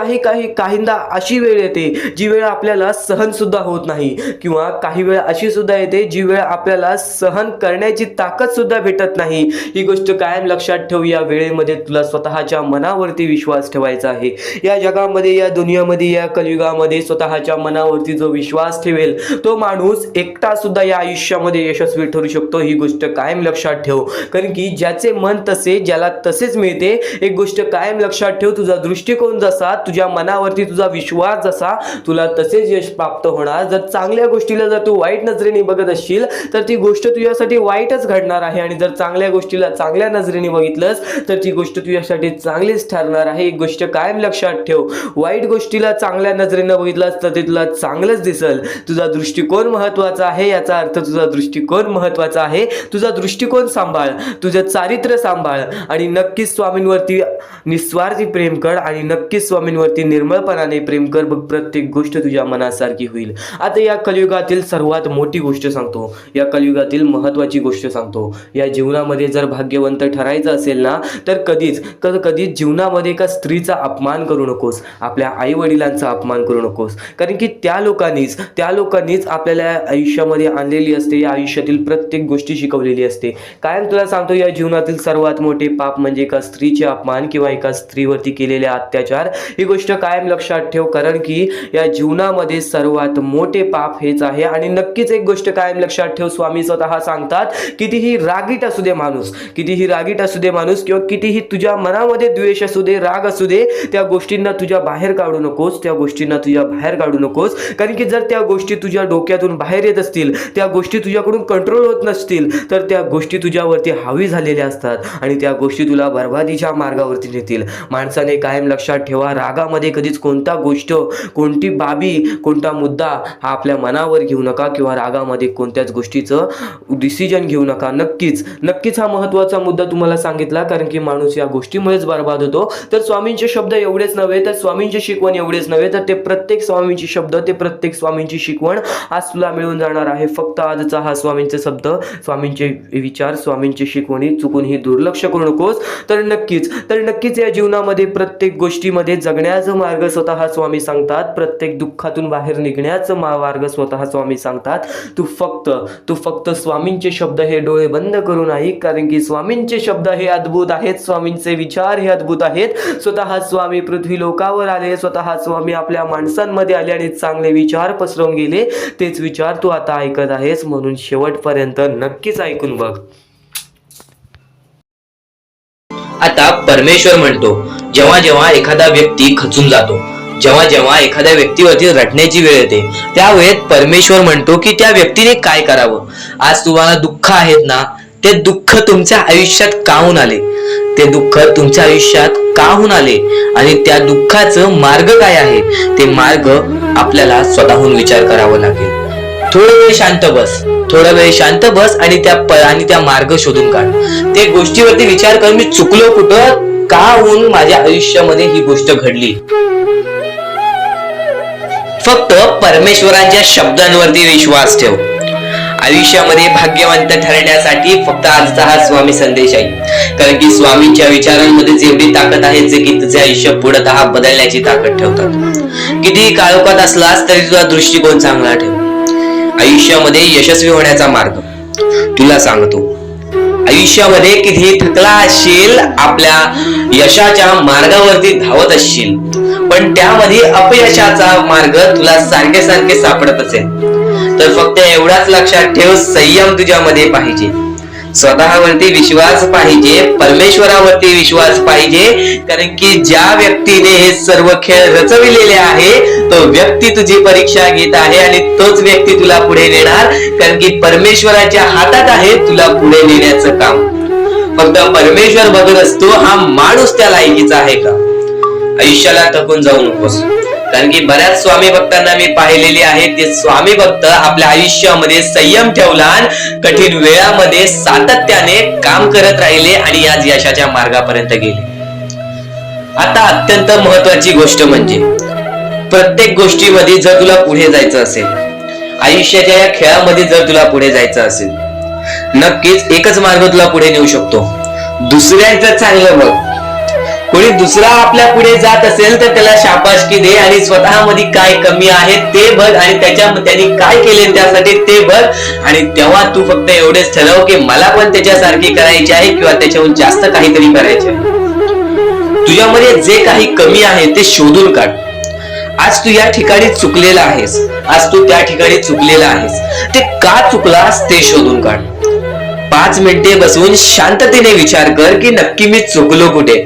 काहींदा अशी वेळ येते जी वेळ आपल्याला सहन सुद्धा होत नाही किंवा काही वेळ अशी सुद्धा येते जी वेळ आपल्याला सहन करण्याची ताकद सुद्धा भेटत नाही. ही गोष्ट कायम लक्षात ठेव. या वेळेमध्ये तुला स्वतःच्या मनावरती विश्वास ठेवायचा आहे. या जगामध्ये, या दुनियामध्ये, या कलियुगामध्ये स्वतःच्या मनावरती जो विश्वास ठेवेल तो माणूस एकटा सुद्धा या आयुष्यामध्ये यशस्वी ठरू शकतो. ही गोष्ट कायम लक्षात ठेव. कारण की ज्याचे मन तसे, ज्याला तसेच मिळते. एक गोष्ट कायम लक्षात ठेव, तुझा दृष्टिकोन जसा, तुझ्या मनावरती तुझा विश्वास जसा, तुला तसेच यश प्राप्त होणार. जर चांगल्या गोष्टीला जर तू वाईट नजरेने बघत असशील तर ती गोष्ट तुझ्यासाठी वाईटच घडणार आहे आणि जर चांगल्या गोष्टीला चांगल्या नजरेने बघितलंस तर ती गोष्ट तुझ्यासाठी चांगलीच ठरणार आहे. एक गोष्ट कायम लक्षात ठेव, वाईट गोष्टीला चांगल्या नजरेने बघितलास तर ते तुला चांगलंच दिसेल. तुझा दृष्टिकोन महत्त्वाचा आहे. याचा अर्थ तुझा दृष्टिकोन महत्वाचा आहे. तुझा दृष्टिकोन सांभाळ, तुझं चारित्र्य सांभाळ आणि नक्कीच स्वामींवरती निस्वार्थी प्रेम कर आणि नक्कीच स्वामींवरती निर्मळपणाने प्रेम कर. बघ, प्रत्येक गोष्ट तुझ्या मनासारखी होईल. आता या कलियुगातील सर्वात मोठी गोष्ट सांगतो, या कलियुगातील महत्वाची गोष्ट सांगतो. या जीवनामध्ये जर भाग्यवंत ठरायचं असेल ना, तर कधीच जीवनामध्ये एका स्त्रीचा अपमान करू नकोस, आपल्या आई वडिलांचा अपमान करू नकोस. कारण की त्या लोकांनीच आपल्याला आयुष्यामध्ये आणलेली असते, या आयुष्यातील प्रत्येक गोष्टी शिकवलेली असते. कायम तुला सांगतो, या जीवनातील सर्वात मोठे पाप म्हणजे एका स्त्रीचे अपमान किंवा एका स्त्रीवरती केलेले अत्याचार. ही गोष्ट कायम लक्षात ठेव, कारण की या जीवनामध्ये सर्वात मोठे पाप हेच आहे. आणि नक्कीच एक गोष्ट कायम लक्षात ठेव, स्वामी स्वतः सांगतात, कितीही रागीट असू दे माणूस किंवा कितीही तुझ्या मनामध्ये द्वेष असू दे, राग असू दे, त्या गोष्टींना तुझ्या बाहेर काढू नकोस. कारण की जर त्या गोष्टी तुझ्या डोक्यातून बाहेर येत असतील, त्या गोष्टी तुझ्याकडून कंट्रोल होत नसतील, तर त्या गोष्टी तुझ्यावरती हावी झालेल्या असतात आणि त्या गोष्टी तुला बर्बादीच्या मार्गावरती नेतील. माणसाने कायम लक्षात ठेवा, रागामध्ये कधीच कोणता गोष्ट, कोणती बाबी, कोणता मुद्दा हा आपल्या मनावर घेऊ नका किंवा रागामध्ये कोणत्याच गोष्टीचं डिसिजन घेऊ नका. नक्कीच हा महत्त्वाचा मुद्दा तुम्हाला सांगितला, कारण की माणूस या गोष्टीमुळेच बर्बाद होतो. तर स्वामींचे शब्द एवढेच नव्हे, तर स्वामींची शिकवण एवढेच नव्हे, तर ते प्रत्येक स्वामींची शब्द, ते प्रत्येक स्वामींची शिकवण आज तुला मिळून जाणार आहे. फक्त आजचा हा स्वामींचे शब्द, स्वामींचे विचार, स्वामींची शिकवणी चुकूनही दुर्लक्ष करू नकोस. तर नक्कीच या जीवनामध्ये प्रत्येक गोष्टीमध्ये जगण्याचा मार्ग स्वतः स्वामी सांगतात, प्रत्येक दुःखातून बाहेर निघण्याचा मार्ग स्वतः स्वामी सांगतात. तू फक्त स्वामींचे शब्द हे डोळे बंद करून ऐक, कारण की स्वामींचे शब्द हे अद्भुत आहेत, स्वामींचे विचार हे अद्भुत आहेत. स्वतः स्वामी पृथ्वी लोकावर आले, स्वतः स्वामी आपल्या माणसांमध्ये आले आणि चांगले विचार पसरवून गेले. तेच विचार तू आता ऐकत आहेस, म्हणून शेवटपर्यंत नक्कीच ऐकून बघ. आता परमेश्वर म्हणतो, जेव्हा एखादा व्यक्ती खचून जातो, जेव्हा एखाद्या व्यक्तीवरती रटण्याची वेळ येते, त्यावेळेत परमेश्वर म्हणतो की त्या व्यक्तीने काय करावं. आज तुम्हाला दुःख आहेत ना, ते दुःख तुमच्या आयुष्यात काहून आले, ते दुःख तुमच्या आयुष्यात काहून आले आणि त्या दुःखाचं मार्ग काय आहे, ते मार्ग आपल्याला स्वतःहून विचार करावा लागेल. थोडा वेळ शांत बस आणि त्या मार्ग शोधून काढ. ते गोष्टीवरती विचार कर, मी चुकलो कुठं, का होऊन माझ्या आयुष्यामध्ये ही गोष्ट घडली. फक्त परमेश्वरांच्या शब्दांवरती विश्वास ठेव. आयुष्यामध्ये भाग्यवंत ठरण्यासाठी फक्त आजचा हा स्वामी संदेश आहे, कारण की स्वामींच्या विचारांमध्ये जेवढी ताकद आहे, जे की तुझे आयुष्य पूर्णतः बदलण्याची ताकद ठेवतात. कितीही काळोखात असलास तरी तुझा दृष्टिकोन चांगला ठेव. आयुष्यामध्ये यशस्वी होण्याचा मार्ग तुला सांगतो. आयुष्यामध्ये कितीही थकला असशील, आपल्या यशाच्या मार्गावरती धावत असशील, पण त्यामध्ये अपयशाचा मार्ग तुला सारखे सापडत असेल, तर फक्त एवढाच लक्षात ठेव, संयम तुझ्यामध्ये पाहिजे, स्वतःवरती विश्वास पाहिजे, परमेश्वरावरती विश्वास पाहिजे. कारण की ज्या व्यक्तीने हे सर्व खेळ रचविलेले आहे, तो व्यक्ती तुझी परीक्षा घेत आहे आणि तोच व्यक्ती तुला पुढे नेणार, कारण की परमेश्वराच्या हातात आहे तुला पुढे नेण्याचं काम. फक्त परमेश्वर बघत असतो, हा माणूस त्या लायकीचा आहे का. आयुष्याला थकून जाऊ नकोस, कारण की बऱ्याच स्वामी भक्तांना मी पाहिलेले आहे, ते स्वामी भक्त आपल्या आयुष्यामध्ये संयम ठेवला, कठीण वेळामध्ये सातत्याने काम करत राहिले आणि आज यशाच्या मार्गापर्यंत गेले. आता अत्यंत महत्वाची गोष्ट म्हणजे, प्रत्येक गोष्टीमध्ये जर तुला पुढे जायचं असेल, आयुष्याच्या या खेळामध्ये जर तुला पुढे जायचं असेल, नक्कीच एकच मार्ग तुला पुढे नेऊ शकतो. दुसऱ्यांचं चांगलं बघ. कोणी दुसरा आपल्या पुढे जात असेल तर त्याला शाबासकी दे आणि स्वतःमध्ये काय कमी आहे ते बघ आणि त्यांनी काय केले त्यासाठी ते बघ. आणि तेव्हा तू फक्त एवढेच ठरव की मला पण त्याच्यासारखी करायची आहे किंवा त्याच्याहून जास्त काहीतरी करायचे आहे. तुझ्यामध्ये जे काही कमी आहे ते शोधून काढ. आज तू या ठिकाणी चुकलेला आहेस, आज तू त्या ठिकाणी चुकलेला आहेस, ते का चुकलास ते शोधून काढ. 5 मिनिटे बसून शांततेने विचार कर की नक्की मी चुकलो कुठे.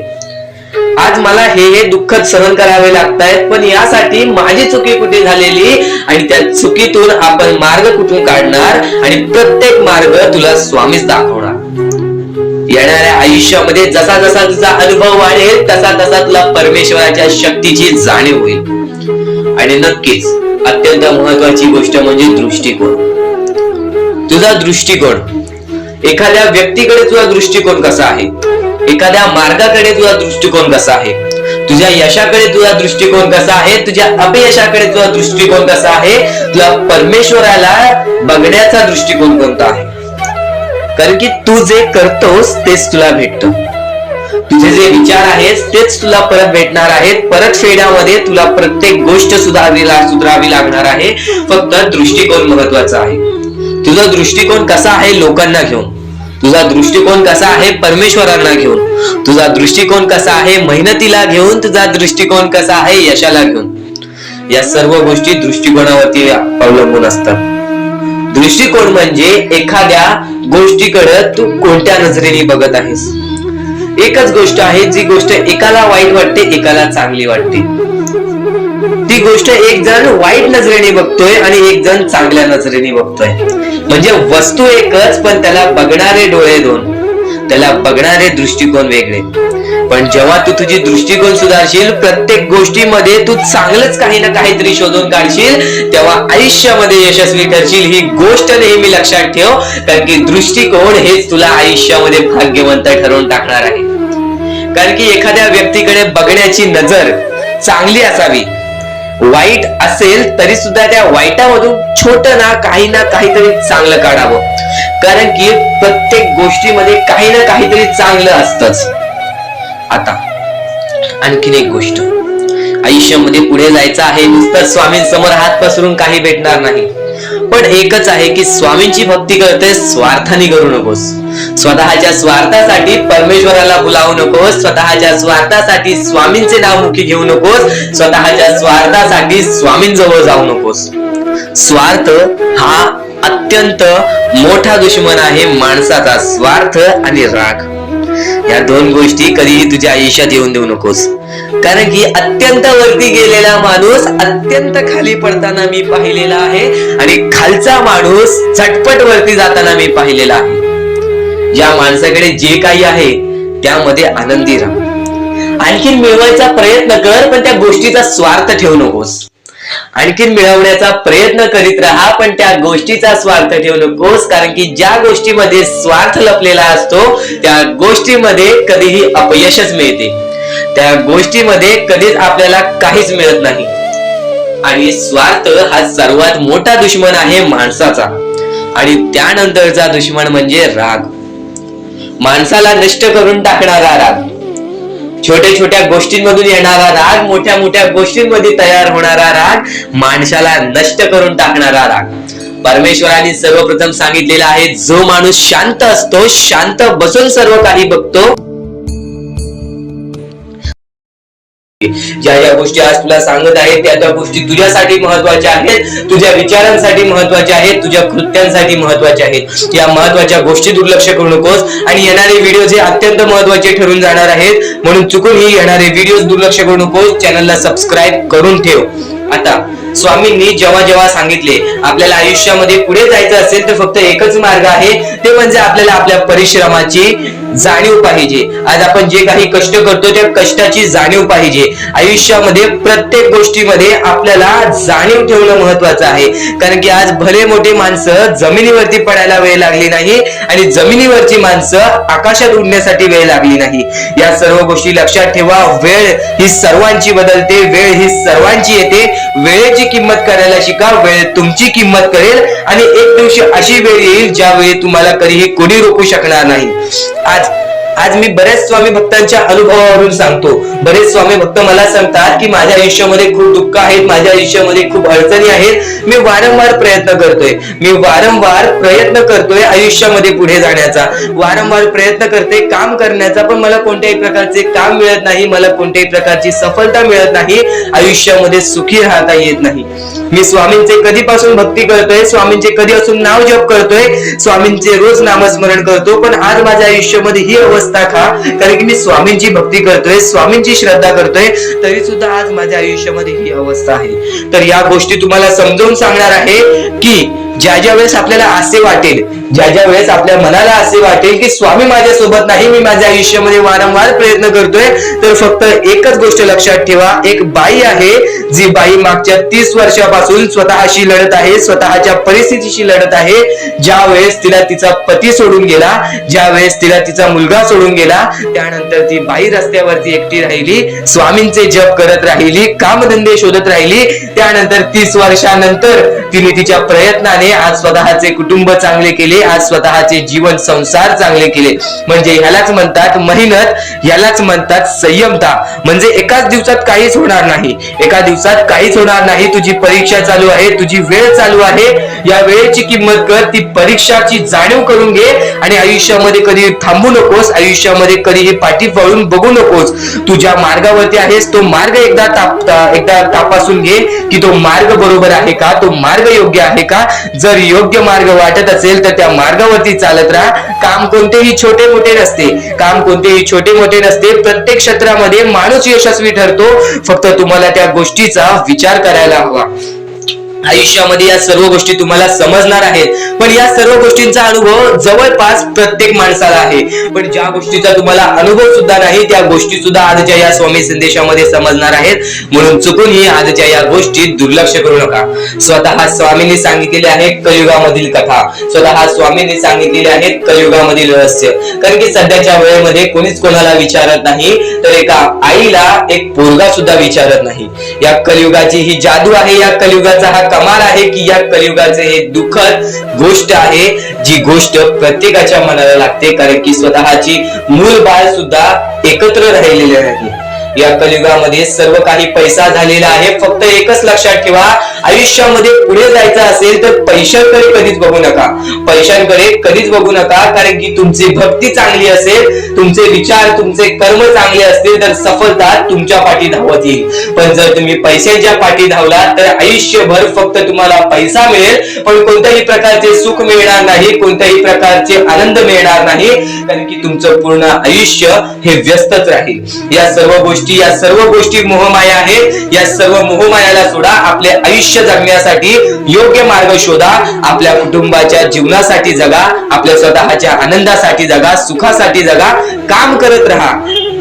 आज मला हे दुःख सहन करावे लागतायत, पण यासाठी माझी चुकी कुठे झालेली आणि त्या चुकीतून आपण मार्ग कुठून काढणार आणि प्रत्येक मार्ग तुला स्वामीच दाखवणार. येणाऱ्या आयुष्यामध्ये जसा जसा तुझा अनुभव वाढेल तसा तसा तुला परमेश्वराच्या शक्तीची जाणीव होईल. आणि नक्कीच अत्यंत महत्वाची गोष्ट म्हणजे दृष्टिकोन. तुझा दृष्टिकोन, एखाद्या व्यक्तीकडे तुझा दृष्टिकोन कसा आहे, एखाद्या मार्गाकडे तुझा दृष्टिकोन कसा आहे, तुझ्या यशाकडे तुझा दृष्टिकोन कसा आहे, तुझ्या अपयशाकडे तुझा दृष्टिकोन कसा आहे, तुझ्या परमेश्वराला बघण्याचा दृष्टिकोन कोणता आहे. कारण की तू जे करतोस तेच तुला भेटतं. तुझे जे विचार आहेत तेच तुला परत भेटणार आहेत. परत फेड्यामध्ये तुला प्रत्येक गोष्ट सुधारावी लागणार आहे. फक्त दृष्टिकोन महत्वाचा आहे. तुझा दृष्टिकोन कसा आहे लोकांना घेऊन, तुझा दृष्टिकोन कसा आहे परमेश्वरांना घेऊन, तुझा दृष्टिकोन कसा आहे मेहनतीला घेऊन, तुझा दृष्टिकोन कसा आहे यशाला घेऊन. या सर्व गोष्टी दृष्टिकोनावरती अवलंबून असतात. दृष्टिकोन म्हणजे एखाद्या गोष्टीकडे तू कोणत्या नजरेने बघत आहेस. एकच गोष्ट आहे, जी गोष्ट एकाला वाईट वाटते एकाला चांगली वाटते. ती गोष्ट एक जण वाईट नजरेने बघतोय आणि एक जण चांगल्या नजरेने बघतोय. म्हणजे वस्तू एकच पण त्याला बघणारे डोळे दोन, त्याला बघणारे दृष्टिकोन वेगळे. पण जेव्हा तू तुझी दृष्टिकोन सुधारशील, प्रत्येक गोष्टीमध्ये तू चांगलंच काही ना काहीतरी शोधून काढशील, तेव्हा आयुष्यामध्ये यशस्वी ठरशील. ही गोष्ट नेहमी लक्षात ठेव, कारण की दृष्टिकोन हेच तुला आयुष्यामध्ये भाग्यवंत ठरवून टाकणार आहे. कारण की एखाद्या व्यक्तीकडे बघण्याची नजर चांगली असावी. वाईट असेल तरी सुद्धा त्या वाईटामधून छोट ना काहीतरी चांगलं काढावं. कारण की प्रत्येक गोष्टीमध्ये काही ना काहीतरी चांगलं असतंच. आता आणखीन एक गोष्ट, आयुष्यामध्ये पुढे जायचं आहे, नुसतं स्वामींसमोर हात पसरून काही भेटणार नाही. पण एकच आहे की स्वामींची भक्ती करते, स्वार्थाने करू नकोस. स्वतःच्या स्वार्थासाठी परमेश्वराला बुलावू नकोस. स्वतःच्या स्वार्थासाठी स्वामींचे नाव मुखी घेऊ नकोस. स्वतःच्या स्वार्थासाठी स्वामींजवळ जाऊ नकोस. स्वार्थ हा अत्यंत मोठा दुश्मन आहे माणसाचा. स्वार्थ आणि राग या दोन गोष्टी कधीही तुझ्या आयुष्यात येऊन देऊ नकोस. कारण की अत्यंत वरती गेलेला माणूस अत्यंत खाली पडताना मी पाहिलेला आहे आणि खालचा माणूस झटपट वरती जाताना मी पाहिलेला आहे. ज्या माणसाकडे जे काही आहे त्यामध्ये आनंदी राहा. आणखीन मिळवायचा प्रयत्न कर, पण त्या गोष्टीचा स्वार्थ ठेवू नकोस. आणखीन मिळवण्याचा प्रयत्न करीत राहा, पण त्या गोष्टीचा स्वार्थ ठेवू नकोस. कारण की ज्या गोष्टीमध्ये स्वार्थ लपलेला असतो त्या गोष्टीमध्ये कधीही अपयशच मिळते. त्या गोष्टीमध्ये कधीच आपल्याला काहीच मिळत नाही. आणि स्वार्थ हा सर्वात मोठा दुश्मन आहे माणसाचा. आणि त्यानंतरचा दुश्मन म्हणजे राग. माणसाला नष्ट करून टाकणारा राग, छोट्या छोट्या गोष्टींमधून येणारा राग, मोठ्या मोठ्या गोष्टींमध्ये तयार होणारा राग, माणसाला नष्ट करून टाकणारा राग. परमेश्वराने सर्वप्रथम सांगितलेला आहे, जो माणूस शांत असतो, शांत बसून सर्व काही बघतो. ज्या ज्या गोष्टी आज तुला सांगत आहेत त्या त्या गोष्टी तुझ्यासाठी महत्वाच्या आहेत, तुझ्या विचारांसाठी महत्वाच्या आहेत, तुझ्या कृत्यांसाठी महत्वाच्या आहेत. या महत्वाच्या गोष्टी दुर्लक्ष करू नकोस. आणि येणारे व्हिडिओ जे अत्यंत महत्वाचे ठरून जाणार आहेत, म्हणून चुकूनही येणारे व्हिडिओ दुर्लक्ष करू नकोस. चॅनलला सबस्क्राईब करून ठेव. आता स्वामींनी जेव्हा जेव्हा सांगितले आपल्याला आयुष्यामध्ये पुढे जायचं असेल तर फक्त एकच मार्ग आहे, ते म्हणजे आपल्याला आपल्या परिश्रमाची जाणीव पाहिजे. आज आपण जे काही कष्ट करतो त्या कष्टाची जाणीव पाहिजे. आयुष्यामध्ये प्रत्येक गोष्टीमध्ये आपल्याला जाणीव ठेवणं महत्वाचं आहे. कारण की आज भले मोठी माणसं जमिनीवरती पडायला वेळ लागली नाही आणि जमिनीवरची माणसं आकाशात उडण्यासाठी वेळ लागली नाही. या सर्व गोष्टी लक्षात ठेवा. वेळ ही सर्वांची बदलते, वेळ ही सर्वांची येते. वेळेची किंमत करायला शिका, वेळ तुमची किंमत करेल. आणि एक दिवशी अशी वेळ येईल ज्यावेळी तुम्हाला कधीही कोणी रोखू शकणार नाही. आज मी बऱ्याच स्वामी भक्तांच्या अनुभवावरून सांगतो. बरेच स्वामी भक्त मला सांगतात की माझ्या आयुष्यामध्ये खूप दुःख आहेत, माझ्या आयुष्यामध्ये खूप अडचणी आहेत. मी वारंवार प्रयत्न करतोय आयुष्यामध्ये पुढे जाण्याचा, वारंवार प्रयत्न करते काम करण्याचा, पण मला कोणत्याही प्रकारचे काम मिळत नाही, मला कोणत्याही प्रकारची सफलता मिळत नाही, आयुष्यामध्ये सुखी राहता येत नाही. मी स्वामींचे कधीपासून भक्ती करतोय, स्वामींचे कधीपासून नाव जप करतोय, स्वामींचे रोज नामस्मरण करतो, पण आज माझ्या आयुष्यामध्ये ही अवस्था का? कारण की मी स्वामींची भक्ती करतोय, स्वामींची श्रद्धा करतोय, तरी सुद्धा आज माझ्या आयुष्यामध्ये ही अवस्था आहे. तर या गोष्टी तुम्हाला समजावून सांगणार आहे की ज्या वेळेस आपल्याला असे वाटेल, ज्या वेळेस आपल्या मनाला असे वाटेल की स्वामी माझ्यासोबत नाही, मी माझ्या आयुष्यामध्ये वारंवार प्रयत्न करतोय, तर फक्त एकच गोष्ट लक्षात ठेवा, एक बाई आहे जी बाई मागच्या 30 वर्षापासून स्वतःशी लढत आहे, स्वतःच्या परिस्थितीशी लढत आहे. ज्या वेळेस तिला तिचा पती सोडून गेला, ज्या वेळेस तिला तिचा मुलगा सोडून गेला, त्यानंतर ती बाई रस्त्यावरती एकटी राहिली, स्वामींचे जप करत राहिली, कामधंदे शोधत राहिली. त्यानंतर 30 वर्षानंतर तिने तिच्या प्रयत्नाने आज स्वतःचे कुटुंब चांगले केले, आज स्वतःचे जीवन संसार चांगले केले. म्हणजे ह्यालाच म्हणतात मेहनत, ह्यालाच म्हणतात संयमता. म्हणजे एकाच दिवसात काहीच होणार नाही, एका दिवसात काहीच होणार नाही. तुझी परीक्षा चालू आहे, तुझी वेळ चालू आहे, या वेळेची किंमत कर, ती परीक्षाची जाणीव करून घे आणि आयुष्यामध्ये कधी थांबू नकोस, आयुष्यामध्ये कधीही पाठी वळून बघू नकोस. तू ज्या मार्गावरती आहेस तो मार्ग एकदा तपासून घे की तो मार्ग बरोबर आहे का, तो मार्ग योग्य आहे का. जर योग्य मार्ग वाटत असेल तर त्या मार्गावरती चालत राहा. काम कोणतेही छोटे मोठे नसते, काम कोणतेही छोटे मोठे नसते. प्रत्येक क्षेत्रामध्ये माणूस यशस्वी ठरतो, फक्त तुम्हाला त्या गोष्टीचा विचार करायला हवा. आयुष्यामध्ये या सर्व गोष्टी तुम्हाला समजणार आहेत, पण या सर्व गोष्टींचा अनुभव जवळपास प्रत्येक माणसाला आहे. पण ज्या गोष्टीचा तुम्हाला अनुभव सुद्धा नाही त्या गोष्टी सुद्धा आजच्या या स्वामी संदेशामध्ये समजणार आहेत. म्हणून चुकूनही आजच्या या गोष्टीत दुर्लक्ष करू नका. स्वतः स्वामींनी सांगितलेले आहे कलियुगामधील कथा, स्वतः स्वामींनी सांगितलेले आहेत कलियुगामधील रहस्य. कारण की सध्याच्या वेळेमध्ये कोणीच कोणाला विचारत नाही, तर एका आईला एक पोरगा सुद्धा विचारत नाही. या कलियुगाची ही जादू आहे, या कलियुगाचा हा कमाल आहे की या कलियुगाचे हे दुःखद गोष्ट आहे, जी गोष्ट प्रत्येकाच्या मनाला लागते. कारण की स्वतःची मूल बाळ सुद्धा एकत्र राहिलेले नाही. या कलियुगामध्ये सर्व काही पैसा झालेला आहे. फक्त एकच लक्षात ठेवा, आयुष्यामध्ये पुढे जायचं असेल तर पैशांकडे कधीच बघू नका, पैशांकडे कधीच बघू नका. कारण की तुमची भक्ती चांगली असेल, तुमचे विचार, तुमचे कर्म चांगले असतील तर सफलता तुमच्या पाठी धावत येईल. पण जर तुम्ही पैशांच्या पाठी धावलात तर आयुष्यभर फक्त तुम्हाला पैसा मिळेल, पण कोणत्याही प्रकारचे सुख मिळणार नाही, कोणत्याही प्रकारचे आनंद मिळणार नाही. कारण की तुमचं पूर्ण आयुष्य हे व्यस्तच राहील. या सर्व गोष्टी मोहमाया आहेत. या सर्व मोहमायाला सोडा, आपले आयुष्य जगण्यासाठी योग्य मार्ग शोधा, आपल्या कुटुंबाच्या जीवनासाठी जगा, आपल्या स्वतःच्या आनंदासाठी जगा, सुखासाठी जगा. काम करत राहा,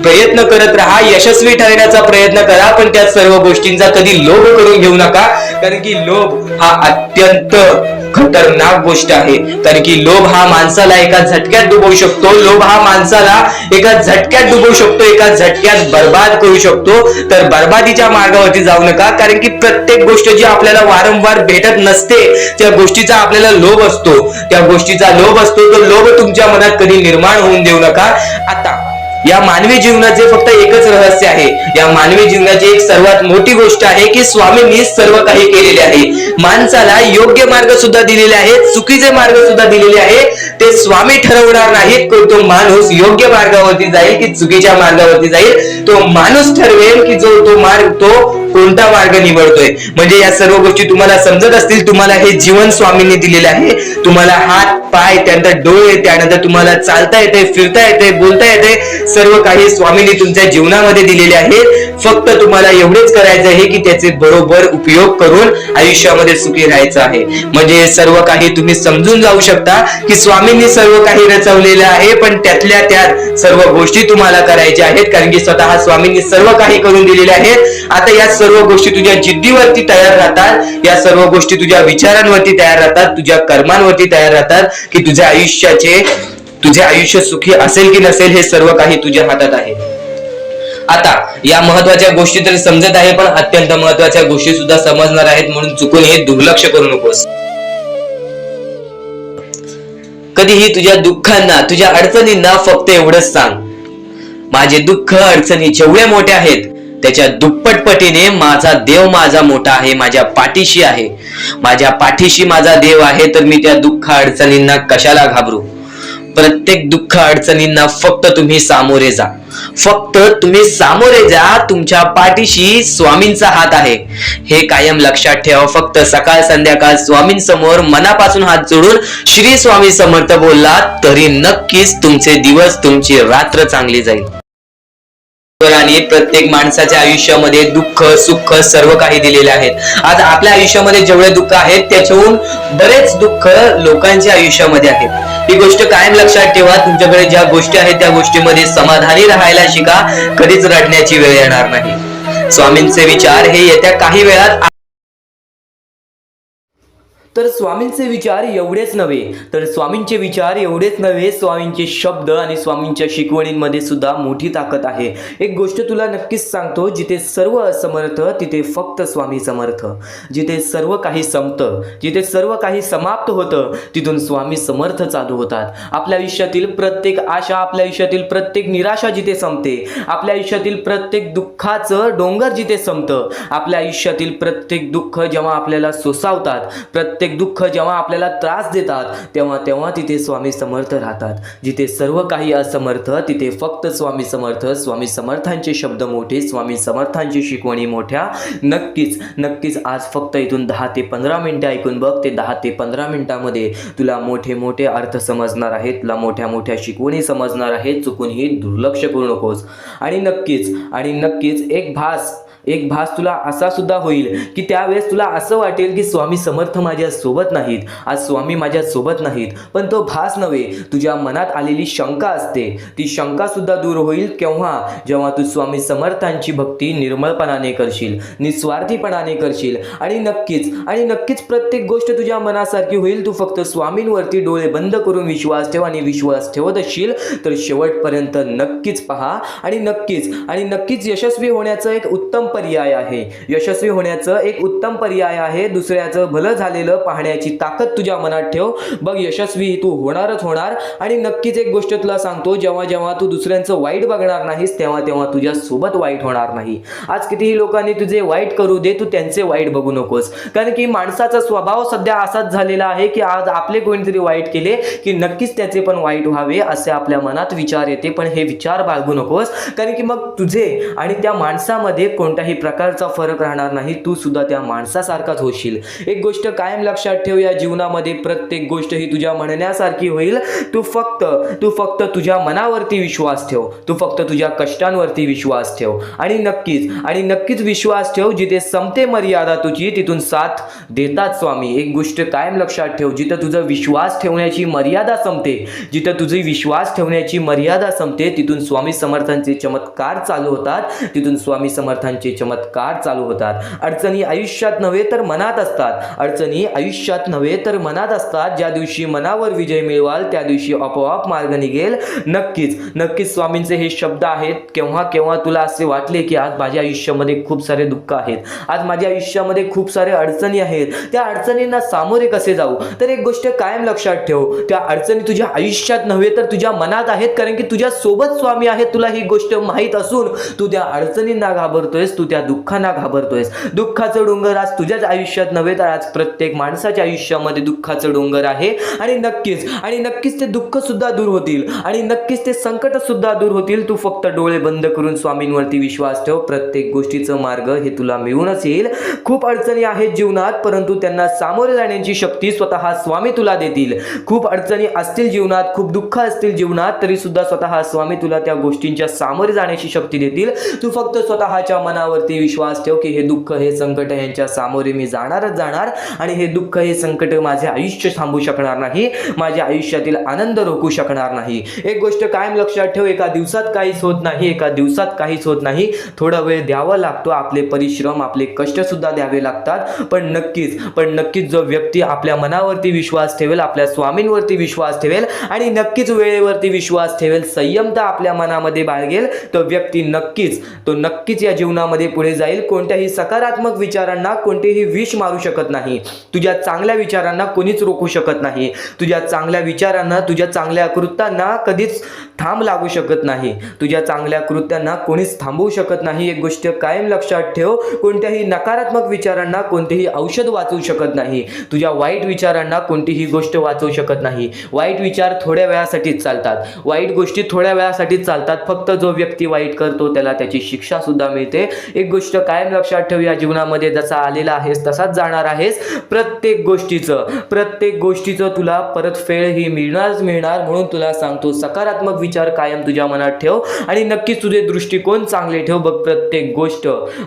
प्रयत्न करत राहा, यशस्वी ठरण्याचा प्रयत्न करा. पण त्या सर्व गोष्टींचा कधी लोभ करून घेऊ नका. कारण की लोभ हा अत्यंत खतरनाक गोष्ट आहे. कारण की लोभ हा माणसाला एका झटक्यात डुबवू शकतो, लोभ हा माणसाला एका झटक्यात डुबवू शकतो, एका झटक्यात बर्बाद करू शकतो. तर बर्बादीच्या मार्गावरती जाऊ नका. कारण की प्रत्येक गोष्ट जी आपल्याला वारंवार भेटत नसते त्या गोष्टीचा आपल्याला लोभ असतो, त्या गोष्टीचा लोभ असतो. तो लोभ तुमच्या मनात कधी निर्माण होऊन देऊ नका. आता या मानवी जीवनाचे फक्त एकच रहस्य आहे, या मानवी जीवनाची एक सर्वात मोठी गोष्ट आहे की स्वामींनी सर्व काही केलेले आहे. माणसाला योग्य मार्ग सुद्धा दिलेले आहेत, चुकीचे मार्ग सुद्धा दिलेले आहेत. ते स्वामी ठरवणार नाहीत की तो माणूस योग्य मार्गावरती जाईल की चुकीच्या मार्गावरती जाईल. तो माणूस ठरवेल की तो कोणता मार्ग निवडतोय. म्हणजे या सर्व गोष्टी तुम्हाला समजत असतील. तुम्हाला हे जीवन स्वामींनी दिलेले आहे. तुम्हाला हात पाय, त्यानंतर डोळे, त्यानंतर तुम्हाला चालता येते, फिरता येते, बोलता येते. सर्व काही स्वामींनी तुमच्या जीवनामध्ये दिलेले आहेत. फक्त तुम्हाला एवढेच करायचं आहे की त्याचे बरोबर उपयोग करून आयुष्यामध्ये सुखी राहायचं आहे. म्हणजे सर्व काही तुम्ही समजून जाऊ शकता की स्वामींनी सर्व काही रचवलेलं आहे, पण त्यातल्या त्यात सर्व गोष्टी तुम्हाला करायच्या आहेत. कारण की स्वतः स्वामींनी सर्व काही करून दिलेले आहेत. आता या सर्व गोष्टी तुझ्या जिद्दीवरती तयार राहतात, या सर्व गोष्टी तुझ्या विचारांवरती तयार राहतात, तुझ्या कर्मांवरती तयार राहतात की तुझे आयुष्य सुखी असेल की नसेल हे सर्व काही तुझ्या हातात आहे. आता या महत्वाच्या गोष्टी तरी समजत आहे, पण अत्यंत महत्वाच्या गोष्टी सुद्धा समजणार आहेत. म्हणून चुकून हे दुर्लक्ष करू नकोस. कधीही तुझ्या दुःखांना, तुझ्या अडचणींना फक्त एवढंच सांग, माझे दुःख अडचणी जेवढे मोठे आहेत त्याच्या दुप्पटपटीने माझा देव माझा मोठा आहे, माझ्या पाठीशी आहे. माझ्या पाठीशी माझा देव आहे, तर मी त्या दुःख अडचणींना कशाला घाबरू. प्रत्येक दुःख अडचणींना फक्त तुम्ही सामोरे जा, फक्त तुम्ही सामोरे जा. तुमच्या पाठीशी स्वामींचा हात आहे, हे कायम लक्षात ठेवा. फक्त सकाळ संध्याकाळ स्वामींसमोर मनापासून हात जोडून श्री स्वामी समर्थ बोललात तरी नक्कीच तुमचे दिवस, तुमची रात्र चांगली जाईल. ईश्वराने प्रत्येक माणसाच्या आयुष्यामध्ये दुःख सुख सर्व काही दिलेले आहेत. आज आपल्या आयुष्यामध्ये जेवढे दुःख आहेत त्याच्याहून बरेच दुःख लोकांच्या आयुष्यामध्ये आहेत. ही गोष्ट कायम लक्षात ठेवा. तुमच्याकडे ज्या गोष्टी आहेत त्या गोष्टीमध्ये समाधानी राहायला शिका. कधीच रडण्याची वेळ येणार नाही. स्वामींचे विचार हे येत्या काही वेळात तर स्वामींचे विचार एवढेच नव्हे, स्वामींचे शब्द आणि स्वामींच्या शिकवणींमध्ये सुद्धा मोठी ताकद आहे. एक गोष्ट तुला नक्कीच सांगतो, जिथे सर्व असमर्थ तिथे फक्त स्वामी समर्थ. जिथे सर्व काही संपतं, जिथे सर्व काही समाप्त होतं, तिथून स्वामी समर्थ चालू होतात. आपल्या आयुष्यातील प्रत्येक आशा, आपल्या आयुष्यातील प्रत्येक निराशा जिथे संपते, आपल्या आयुष्यातील प्रत्येक दुःखाचं डोंगर जिथे संपतं, आपल्या आयुष्यातील प्रत्येक दुःख जेव्हा आपल्याला सोसावतात, प्रत्येक दुःख जेव्हा आपल्याला त्रास देतात, तेव्हा तिथे स्वामी समर्थ राहतात. जिथे सर्व काही असमर्थ तिथे फक्त स्वामी समर्थ. स्वामी समर्थांचे शब्द मोठे, स्वामी समर्थांची शिकवणी मोठ्या. नक्कीच आज फक्त इथून 10 ते 15 मिनिटं ऐकून बघ. ते 10 ते 15 मिनिटांमध्ये तुला मोठे अर्थ समजणार आहेत, तुला मोठ्या शिकवणी समजणार आहेत. चुकूनही दुर्लक्ष करू नकोस. आणि नक्कीच एक भास तुला असा सुद्धा होईल की त्यावेळेस तुला असं वाटेल की स्वामी समर्थ माझ्या सोबत नाहीत, आज स्वामी माझ्या सोबत नाहीत. पण तो भास नव्हे, तुझ्या मनात आलेली शंका असते. ती शंका सुद्धा दूर होईल जेव्हा तू स्वामी समर्थांची भक्ती निर्मळपणाने करशील, निस्वार्थीपणाने करशील. आणि नक्कीच प्रत्येक गोष्ट तुझ्या मनासारखी होईल. तू फक्त स्वामींवरती डोळे बंद करून विश्वास ठेव. आणि विश्वास ठेवत असशील तर शेवटपर्यंत नक्कीच पहा. आणि नक्कीच यशस्वी होण्याचं एक उत्तम पर्याय आहे. दुसऱ्याचं भलं झालेलं पाहण्याची ताकद तुझ्या मनात ठेव. बघ, यशस्वी तू होणारच होणार. आणि नक्कीच एक गोष्ट तुला सांगतो, जेव्हा तू दुसऱ्यांचं वाईट बघणार नाहीस तेव्हा तुझ्या सोबत वाईट होणार नाही. आज कितीही लोकांनी तुझे वाईट करू दे, तू त्यांचे वाईट बघू नकोस. कारण की माणसाचा स्वभाव सध्या असाच झालेला आहे की आज आपले कोणीतरी वाईट केले की नक्कीच त्याचे पण वाईट व्हावे असे आपल्या मनात विचार येते. पण हे विचार बाळगू नकोस, कारण की मग तुझे आणि त्या माणसामध्ये कोणत्याही प्रकारचा फरक राहणार नाही. तू सुद्धा त्या माणसासारखाच होशील. एक गोष्ट कायम लक्षात ठेव, या जीवनामध्ये प्रत्येक गोष्ट ही तुझ्या म्हणण्यासारखी होईल. तू फक्त तुझ्या मनावरती विश्वास ठेव. तू फक्त तुझ्या कष्टांवरती विश्वास ठेव. आणि नक्कीच विश्वास ठेव. जिथे संपते मर्यादा तुझी तिथून साथ देतात स्वामी. एक गोष्ट कायम लक्षात ठेव, जिथं तुझा विश्वास ठेवण्याची मर्यादा संपते, तिथून स्वामी समर्थांचे चमत्कार चालू होतात. अडचणी आयुष्यात नव्हे तर मनात असतात. ज्या दिवशी मनावर विजय मिळवाल त्या दिवशी आपोआप मार्ग निघेल. नक्कीच स्वामींचे हे शब्द आहेत. केव्हा तुला असे वाटले की आज माझ्या आयुष्यामध्ये खूप सारे दुःख आहेत, आज माझ्या आयुष्यामध्ये खूप सारे अडचणी आहेत, त्या अडचणींना सामोरे कसे जाऊ, तर एक गोष्ट कायम लक्षात ठेव, त्या अडचणी तुझ्या आयुष्यात नव्हे तर तुझ्या मनात आहेत. कारण की तुझ्या सोबत स्वामी आहेत. तुला ही गोष्ट माहीत असून तू त्या अडचणींना घाबरतोयस, तू त्या दुःखांना घाबरतोयस. दुःखाचं डोंगर आज तुझ्याच आयुष्यात नव्हे तर आज प्रत्येक माणसाच्या आयुष्यामध्ये दुःखाचं डोंगर आहे. आणि नक्कीच ते दुःख सुद्धा दूर होतील. आणि नक्कीच ते संकट सुद्धा दूर होतील. तू फक्त डोळे बंद करून स्वामींवरती विश्वास ठेव. प्रत्येक गोष्टीचं मार्ग हे तुला मिळूनच येईल. खूप अडचणी आहेत जीवनात, परंतु त्यांना सामोरे जाण्याची शक्ती स्वतः स्वामी तुला देतील. खूप अडचणी असतील जीवनात, खूप दुःख असतील जीवनात, तरी सुद्धा स्वतः स्वामी तुला त्या गोष्टींच्या सामोरे जाण्याची शक्ती देतील. तू फक्त स्वतःच्या मनावरती विश्वास ठेव की हे दुःख, हे संकट यांच्या सामोरे मी जाणारच जाणार. आणि हे दुःख, हे संकट माझे आयुष्य थांबू शकणार नाही, माझ्या आयुष्यातील आनंद रोखू शकणार नाही. एक गोष्ट कायम लक्षात ठेव, एका दिवसात काहीच होत नाही. थोडा वेळ द्यावा लागतो, आपले परिश्रम, आपले कष्ट सुद्धा द्यावे लागतात. पण नक्कीच जो व्यक्ती आपल्या मनावरती विश्वास ठेवेल, आपल्या स्वामींवरती विश्वास ठेवेल आणि नक्कीच वेळेवरती विश्वास ठेवेल, संयमता आपल्या मनामध्ये बाळगेल, तो व्यक्ती नक्कीच या जीवनामध्ये पुढे जाईल. कोणत्याही सकारात्मक विचारांना कोणतेही विष मारू शकत नाही. तुझ्या चांगल्या विचारांना कोणीच रोखू शकत नाही. तुझ्या चांगल्या विचारांना, तुझ्या चांगल्या कृत्यांना कधीच थांब लागू शकत नाही. तुझ्या चांगल्या कृत्यांना कोणीच थांबवू शकत नाही. एक गोष्ट कायम लक्षात ठेव, कोणत्याही नकारात्मक विचारांना कोणतेही औषध वाचवू शकत नाही. तुझ्या वाईट विचारांना कोणतीही गोष्ट वाचवू शकत नाही. वाईट विचार थोड्या वेळासाठीच चालतात, वाईट गोष्टी थोड्या वेळासाठीच चालतात. फक्त जो व्यक्ती वाईट करतो त्याला त्याची शिक्षा सुद्धा मिळते. एक गोष्ट कायम लक्षात ठेव, या जीवनामध्ये जसा आलेला आहेस तसाच जाणार आहेस. प्रत्येक गोष्टीचं तुला परतफेड ही मिळणारच मिळणार. म्हणून तुला सांगतो, सकारात्मक विचार कायम तुझ्या मनात ठेव आणि नक्कीच तुझे दृष्टिकोन चांगले ठेव. बघ,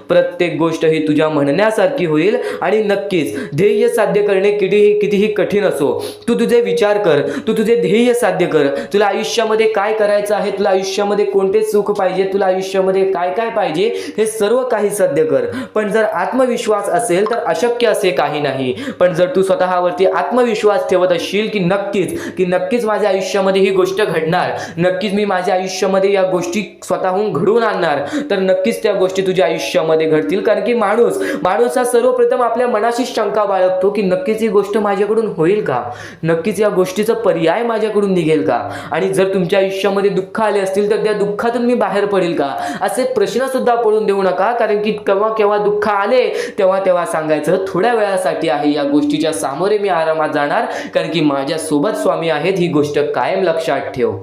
प्रत्येक गोष्ट ही तुझ्या म्हणण्यासारखी होईल. आणि नक्कीच ध्येय साध्य करणे कितीही कठीण असो, तू तुझे विचार कर, तू तुझे ध्येय साध्य कर. तुला आयुष्यामध्ये काय करायचं आहे, तुला आयुष्यामध्ये कोणते सुख पाहिजे, तुला आयुष्यामध्ये काय काय पाहिजे, हे सर्व काही साध्य कर. पण जर आत्मविश्वास असेल तर अशक्य असे काही नाही. पण जर तू स्वतःवरती आत्मविश्वास ठेवत असशील की नक्कीच माझ्या आयुष्यामध्ये ही गोष्ट घडणार, नक्कीच मी माझ्या आयुष्यामध्ये या गोष्टी स्वतःहून घडवून आणणार, तर नक्कीच त्या गोष्टी तुझ्या आयुष्यामध्ये घडतील. कारण की माणूस हा सर्वप्रथम आपल्या मनाशी शंका बाळगतो की नक्कीच ही गोष्ट माझ्याकडून होईल का, नक्कीच या गोष्टीचा पर्याय माझ्याकडून निघेल का, आणि जर तुमच्या आयुष्यामध्ये दुःख आले असतील तर त्या दुःखातून मी बाहेर पडेल का, असे प्रश्न सुद्धा पडून देऊ नका. कारण की केव्हा दुःख आले तेव्हा सांगायचं थोड्या वेळासाठी आहे, या गोष्टीच्या सामोरे मी आरामात जाणार, कारण की माझ्या सोबत स्वामी आहेत. ही गोष्ट कायम लक्षात ठेव.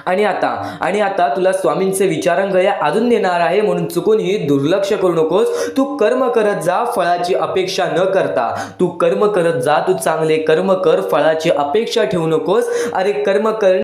आणि आता तुला स्वामींचे विचारांगया अजून देणार आहे, म्हणून चुकूनही दुर्लक्ष करू नकोस. तू कर्म करत जा, फळाची अपेक्षा न करता. तू कर्म करत जा, तू चांगले कर्म कर, फळाची अपेक्षा ठेवू नकोस. अरे कर्म कर.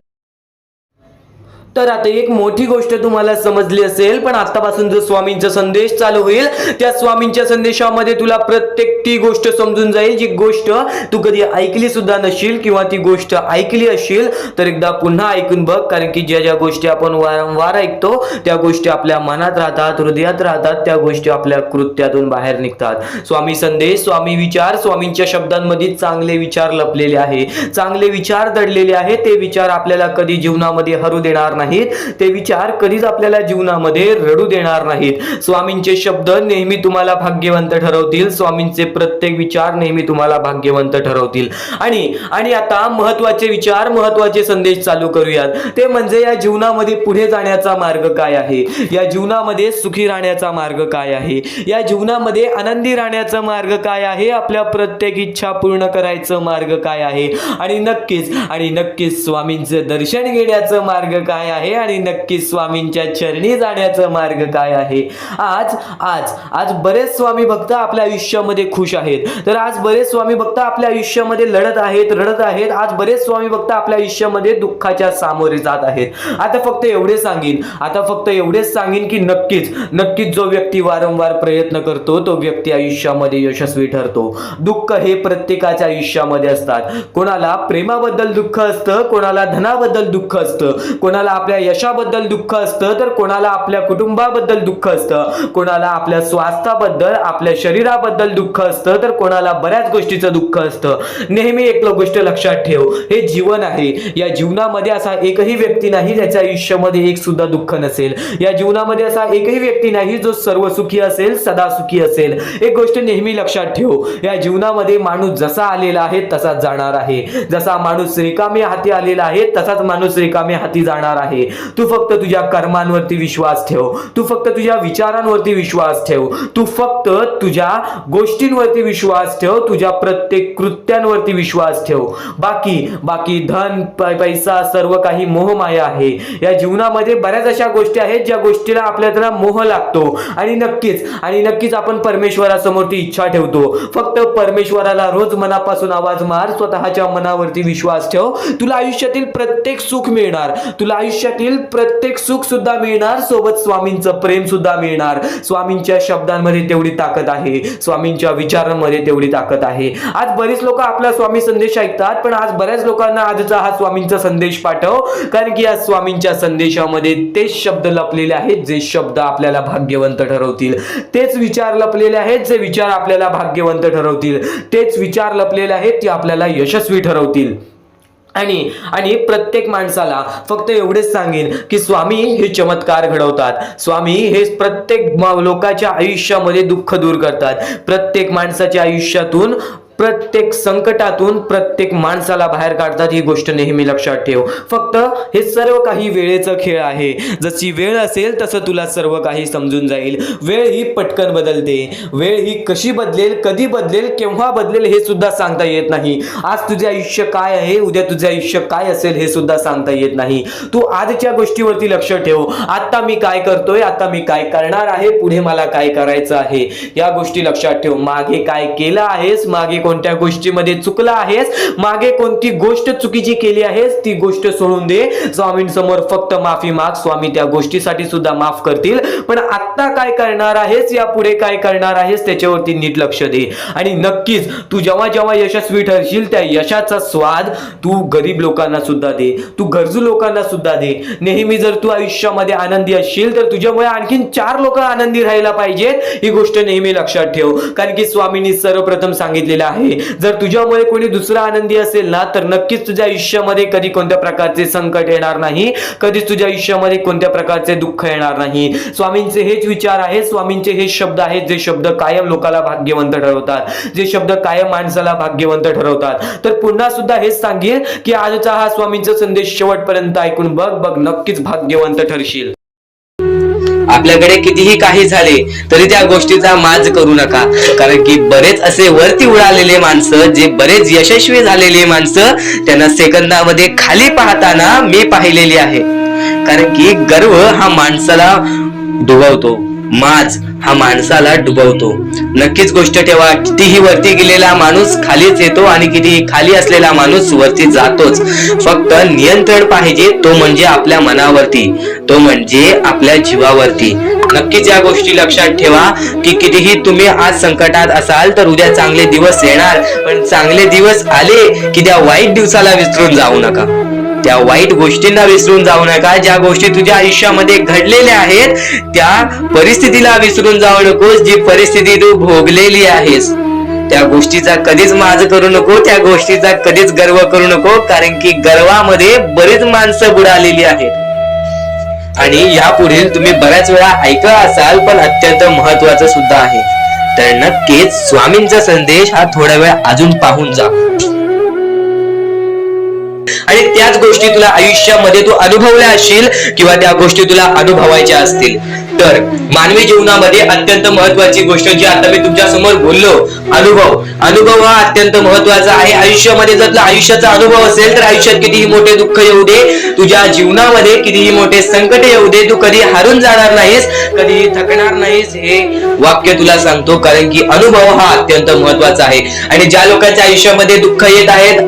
तर आता एक मोठी गोष्ट तुम्हाला समजली असेल, पण आतापासून जो स्वामींचा संदेश चालू होईल त्या स्वामींच्या संदेशामध्ये तुला प्रत्येक ती गोष्ट समजून जाईल, जी गोष्ट तू कधी ऐकली सुद्धा नशील, किंवा ती गोष्ट ऐकली असेल तर एकदा पुन्हा ऐकून बघ. कारण की ज्या गोष्टी आपण वारंवार ऐकतो त्या गोष्टी आपल्या मनात राहतात, हृदयात राहतात, त्या गोष्टी आपल्या कृत्यातून बाहेर निघतात. स्वामी संदेश, स्वामी विचार, स्वामींच्या शब्दांमध्ये चांगले विचार लपलेले आहे, चांगले विचार दडलेले आहे. ते विचार आपल्याला कधी जीवनामध्ये हरू देणार नाहीत, ते विचार कधीच आपल्याला जीवनामध्ये रडू देणार नाहीत. स्वामींचे शब्द नेहमी तुम्हाला भाग्यवंत ठरवतील, स्वामींचे प्रत्येक विचार नेहमी तुम्हाला भाग्यवंत ठरवतील. आणि आता महत्वाचे विचार, महत्वाचे संदेश चालू करूयात. ते म्हणजे या जीवनामध्ये पुढे जाण्याचा मार्ग काय आहे, या जीवनामध्ये सुखी राहण्याचा मार्ग काय आहे, या जीवनामध्ये आनंदी राहण्याचा मार्ग काय आहे, आपल्या प्रत्येक इच्छा पूर्ण करायचं मार्ग काय आहे, आणि नक्कीच स्वामींचे दर्शन घेण्याचा मार्ग काय आहे, आणि नक्कीच स्वामींच्या चरणी जाण्याचा मार्ग काय आहे. आज बरेच स्वामी भक्त आपल्या आयुष्यामध्ये खुश आहेत, तर आज बरेच स्वामी भक्त आपल्या आयुष्यामध्ये रडत आहेत. आज बरेच स्वामी भक्त आपल्या आयुष्यामध्ये दुःखाच्या सामोरे जात आहेत. आता फक्त एवढेच सांगेन की नक्कीच जो व्यक्ती वारंवार प्रयत्न करतो तो व्यक्ती आयुष्यामध्ये यशस्वी ठरतो. दुःख हे प्रत्येकाच्या आयुष्यामध्ये असतात. कोणाला प्रेमाबद्दल दुःख असतं, कोणाला धनाबद्दल दुःख असतं, कोणाला आपल्या यशाबद्दल दुःख असतं, तर कोणाला आपल्या कुटुंबाबद्दल दुःख असतं, कोणाला आपल्या स्वास्थ्याबद्दल, आपल्या शरीराबद्दल दुःख असतं, तर कोणाला बऱ्याच गोष्टीचं दुःख असतं. नेहमी एक गोष्ट लक्षात ठेव, हे जीवन आहे. या जीवनामध्ये असा एकही व्यक्ती नाही ज्याच्या आयुष्यामध्ये एक सुद्धा दुःख नसेल. या जीवनामध्ये असा एकही व्यक्ती नाही जो सर्व सुखी असेल, सदा सुखी असेल. एक गोष्ट नेहमी लक्षात ठेव, या जीवनामध्ये माणूस जसा आलेला आहे तसाच जाणार आहे. जसा माणूस रिकामे हाती आलेला आहे तसाच माणूस रिकामे हाती जाणार आहे. तू फक्त तुझ्या कर्मांवरती विश्वास ठेव, तू फक्त तुझ्या विचारांवरती विश्वास ठेव, तू फक्त तुझ्या गोष्टींवरती विश्वास ठेव, तुझ्या प्रत्येक कृत्यांवरती विश्वास ठेव. बाकी धन पैसा सर्व काही मोहमाया आहे. या जीवनामध्ये बऱ्याच अशा गोष्टी आहेत ज्या गोष्टीला आपल्याला मोह लागतो, आणि नक्कीच आपण परमेश्वरासमोर ती इच्छा ठेवतो. फक्त परमेश्वराला रोज मनापासून आवाज मार, स्वतःच्या मनावरती विश्वास ठेव. तुला आयुष्यातील प्रत्येक सुख मिळणार, तुला आयुष्यातील प्रत्येक सुख सुद्धा मिळणार, सोबत स्वामींचं प्रेम सुद्धा मिळणार. स्वामींच्या शब्दांमध्ये तेवढी ताकद आहे, स्वामींच्या विचारांमध्ये तेवढी ताकद आहे. आज बरेच लोक आपला स्वामी संदेश ऐकतात, पण आज बऱ्याच लोकांना आजचा हा स्वामींचा संदेश पाठव, कारण की या स्वामींच्या संदेशामध्ये तेच शब्द लपलेले आहेत जे शब्द आपल्याला भाग्यवंत ठरवतील, तेच विचार लपलेले आहेत जे विचार आपल्याला भाग्यवंत ठरवतील, तेच विचार लपलेले आहेत ते आपल्याला यशस्वी ठरवतील. आणि प्रत्येक माणसाला फक्त एवढेच सांगेन की स्वामी हे चमत्कार घडवतात. स्वामी हे प्रत्येक लोकांच्या आयुष्यामध्ये दुःख दूर करतात. प्रत्येक माणसाच्या आयुष्यातून प्रत्येक संकटातून प्रत्येक माणसाला बाहेर काढतात, ही गोष्ट नेहमी लक्षात ठेव. फक्त हे सर्व काही वेळेचा खेळ आहे. जशी वेळ असेल तसं तुला सर्व काही समजून जाईल. वेळ ही पटकन बदलते. वेळ ही कशी बदलेल, कधी बदलेल, केव्हा बदलेल हे सुद्धा सांगता येत नाही. आज तुझे आयुष्य काय आहे, उद्या तुझे आयुष्य काय असेल हे सुद्धा सांगता येत नाही. तू आजच्या गोष्टीवरती लक्ष ठेव. आता मी काय करतोय, आता मी काय करणार आहे, पुढे मला काय करायचं आहे, या गोष्टी लक्षात ठेव. मागे काय केलं आहेस, मागे कोणत्या गोष्टीमध्ये चुकला आहेस, मागे कोणती गोष्ट चुकीची केली आहेस, ती गोष्ट सोडून दे. स्वामींसमोर फक्त माफी माग. स्वामी त्या गोष्टीसाठी सुद्धा माफ करतील. पण आता काय करणार आहेस, या पुढे काय करणार आहेस, त्याच्यावरती नीट लक्ष दे. आणि नक्कीच तू जेव्हा जेव्हा यशस्वी ठरशील, त्या यशाचा स्वाद तू गरीब लोकांना सुद्धा दे, तू गरजू लोकांना सुद्धा दे. नेहमी जर तू आयुष्यामध्ये आनंदी असशील तर तुझ्यामुळे आणखीन 4 लोक आनंदी राहायला पाहिजेत, ही गोष्ट नेहमी लक्षात ठेव. कारण की स्वामींनी सर्वप्रथम सांगितलेलं आहे, जर तुझ्यामुळे कोणी दुसरा आनंदी असेल ना, तर नक्कीच तुझ्या आयुष्यामध्ये कधी कोणत्या प्रकारचे संकट येणार नाही, कधीच तुझ्या आयुष्यामध्ये कोणत्या प्रकारचे दुःख येणार नाही. स्वामींचे हेच विचार आहेत, स्वामींचे हे शब्द आहेत, जे शब्द कायम लोकाला भाग्यवंत ठरवतात, जे शब्द कायम माणसाला भाग्यवंत ठरवतात. तर पुन्हा सुद्धा हेच सांगेल की आजचा हा स्वामींचा संदेश शेवटपर्यंत ऐकून बघ, नक्कीच भाग्यवंत ठरशील. आपल्याकडे कितीही काही झाले तरी त्या गोष्टीचा माज करू नका. कारण की बरेच असे वरती उडालेले माणसं, जे बरेच यशस्वी झालेले माणसं, त्यांना सेकंदामध्ये खाली पाहताना मी पाहिलेली आहे. कारण की गर्व हा माणसाला डुबवतो, माज हा माणसाला डुबवतो. नक्कीच गोष्ट ठेवा, कितीही वरती गेलेला माणूस खालीच येतो आणि कितीही खाली असलेला माणूस वरती जातोच. फक्त नियंत्रण पाहिजे, तो म्हणजे आपल्या मनावरती, तो म्हणजे आपल्या जीवावरती. नक्कीच या गोष्टी लक्षात ठेवा की कितीही तुम्ही आज संकटात असाल तर उद्या चांगले दिवस येणार. पण चांगले दिवस आले की त्या वाईट दिवसाला विसरून जाऊ नका, त्या वाईट गोष्टींना विसरून जाऊ नका. ज्या गोष्टी तुझ्या आयुष्यामध्ये घडलेल्या आहेत त्या परिस्थितीला विसरून जाऊ नकोस. जी परिस्थिती तू भोगलेली आहेस त्या गोष्टीचा कधीच माज करू नको, त्या गोष्टीचा कधीच गर्व करू नको. कारण की गर्वामध्ये बरीच माणसं बुडालेली आहेत. आणि यापुढील तुम्ही बऱ्याच वेळा ऐकलं असाल, पण अत्यंत महत्वाचं सुद्धा आहे. तर नक्कीच स्वामींचा संदेश हा थोडा वेळ अजून पाहून जा. आणि त्याच गोष्टी तुला आयुष्यामध्ये तू अनुभवल्या असशील किंवा त्या गोष्टी तुला अनुभवायच्या असतील. तर मानवी जीवनामध्ये अत्यंत महत्वाची गोष्ट जी आता मी तुमच्या समोर बोललो, अनुभव हा अत्यंत महत्वाचा आहे. आयुष्यामध्ये जर तुला आयुष्याचा अनुभव असेल तर आयुष्यात कितीही मोठे दुःख येऊ दे, तुझ्या जीवनामध्ये कितीही मोठे संकट येऊ दे, तू कधी हारून जाणार नाहीस, कधी थकणार नाहीस, हे वाक्य तुला सांगतो. कारण की अनुभव हा अत्यंत महत्वाचा आहे. आणि ज्या लोकांच्या आयुष्यामध्ये दुःख येत आहेत,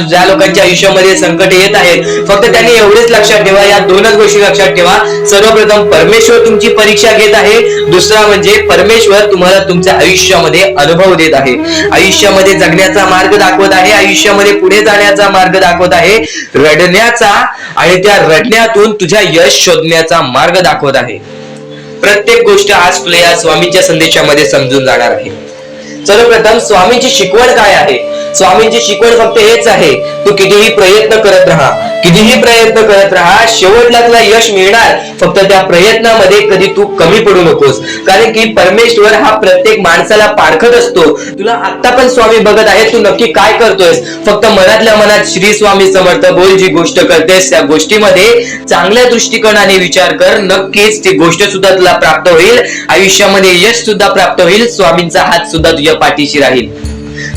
ज्या लोकांच्या आयुष्यामध्ये संकट येत आहेत, फक्त त्यांनी एवढेच लक्षात ठेवा, या 2च गोष्टी लक्षात ठेवा. सर्वप्रथम परमेश्वर तुमची परीक्षा घेत आहे, दुसरा म्हणजे परमेश्वर तुम्हाला तुमच्या आयुष्यामध्ये अनुभव देत आहे, आयुष्यामध्ये जगण्याचा मार्ग दाखवत आहे, आयुष्यामध्ये पुढे जाण्याचा मार्ग दाखवत आहे, रडण्याचा आणि त्या रडण्यातून तुझ्या यश शोधण्याचा मार्ग दाखवत आहे. प्रत्येक गोष्ट आज तुला या स्वामींच्या संदेशामध्ये समजून जाणार आहे. सर्वप्रथम स्वामींची शिकवण काय आहे? स्वामींची शिकवण फक्त हेच आहे, तू कितीही प्रयत्न करत राहा, कितीही प्रयत्न करत राहा, शेवटला तुला यश मिळणार. फक्त त्या प्रयत्नामध्ये कधी तू कमी पडू नकोस. कारण की परमेश्वर हा प्रत्येक माणसाला पारखत असतो. तुला आता पण स्वामी बघत आहे, तू नक्की काय करतोयस. फक्त मनातल्या मनात श्री स्वामी समर्थ बोल. जी गोष्ट करतेस त्या गोष्टीमध्ये चांगल्या दृष्टिकोनाने विचार कर, नक्कीच ती गोष्ट सुद्धा तुला प्राप्त होईल, आयुष्यामध्ये यश सुद्धा प्राप्त होईल, स्वामींचा हात सुद्धा तुझ्या पाठीशी राहील.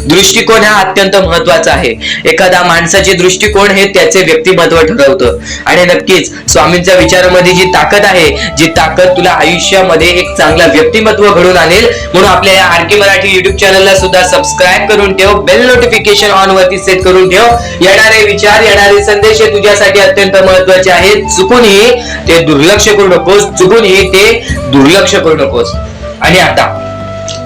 दृष्टिकोन हा अत्यंत महत्वाचा आहे. एखादा माणसाचे दृष्टिकोन हे त्याचे व्यक्तिमत्व ठरवतं. आणि नक्कीच स्वामींच्या विचारामध्ये जी ताकद आहे, जी ताकद तुला आयुष्यामध्ये एक चांगला व्यक्तिमत्व घडून आणेल. म्हणून आपल्या या आरके मराठी युट्यूब चॅनलला सुद्धा सबस्क्राईब करून ठेव, बेल नोटिफिकेशन ऑन वरती सेट करून ठेव. येणारे विचार, येणारे संदेश हे तुझ्यासाठी अत्यंत महत्वाचे आहेत. चुकूनही ते दुर्लक्ष करू नकोस, चुकूनही ते दुर्लक्ष करू नकोस. आणि आता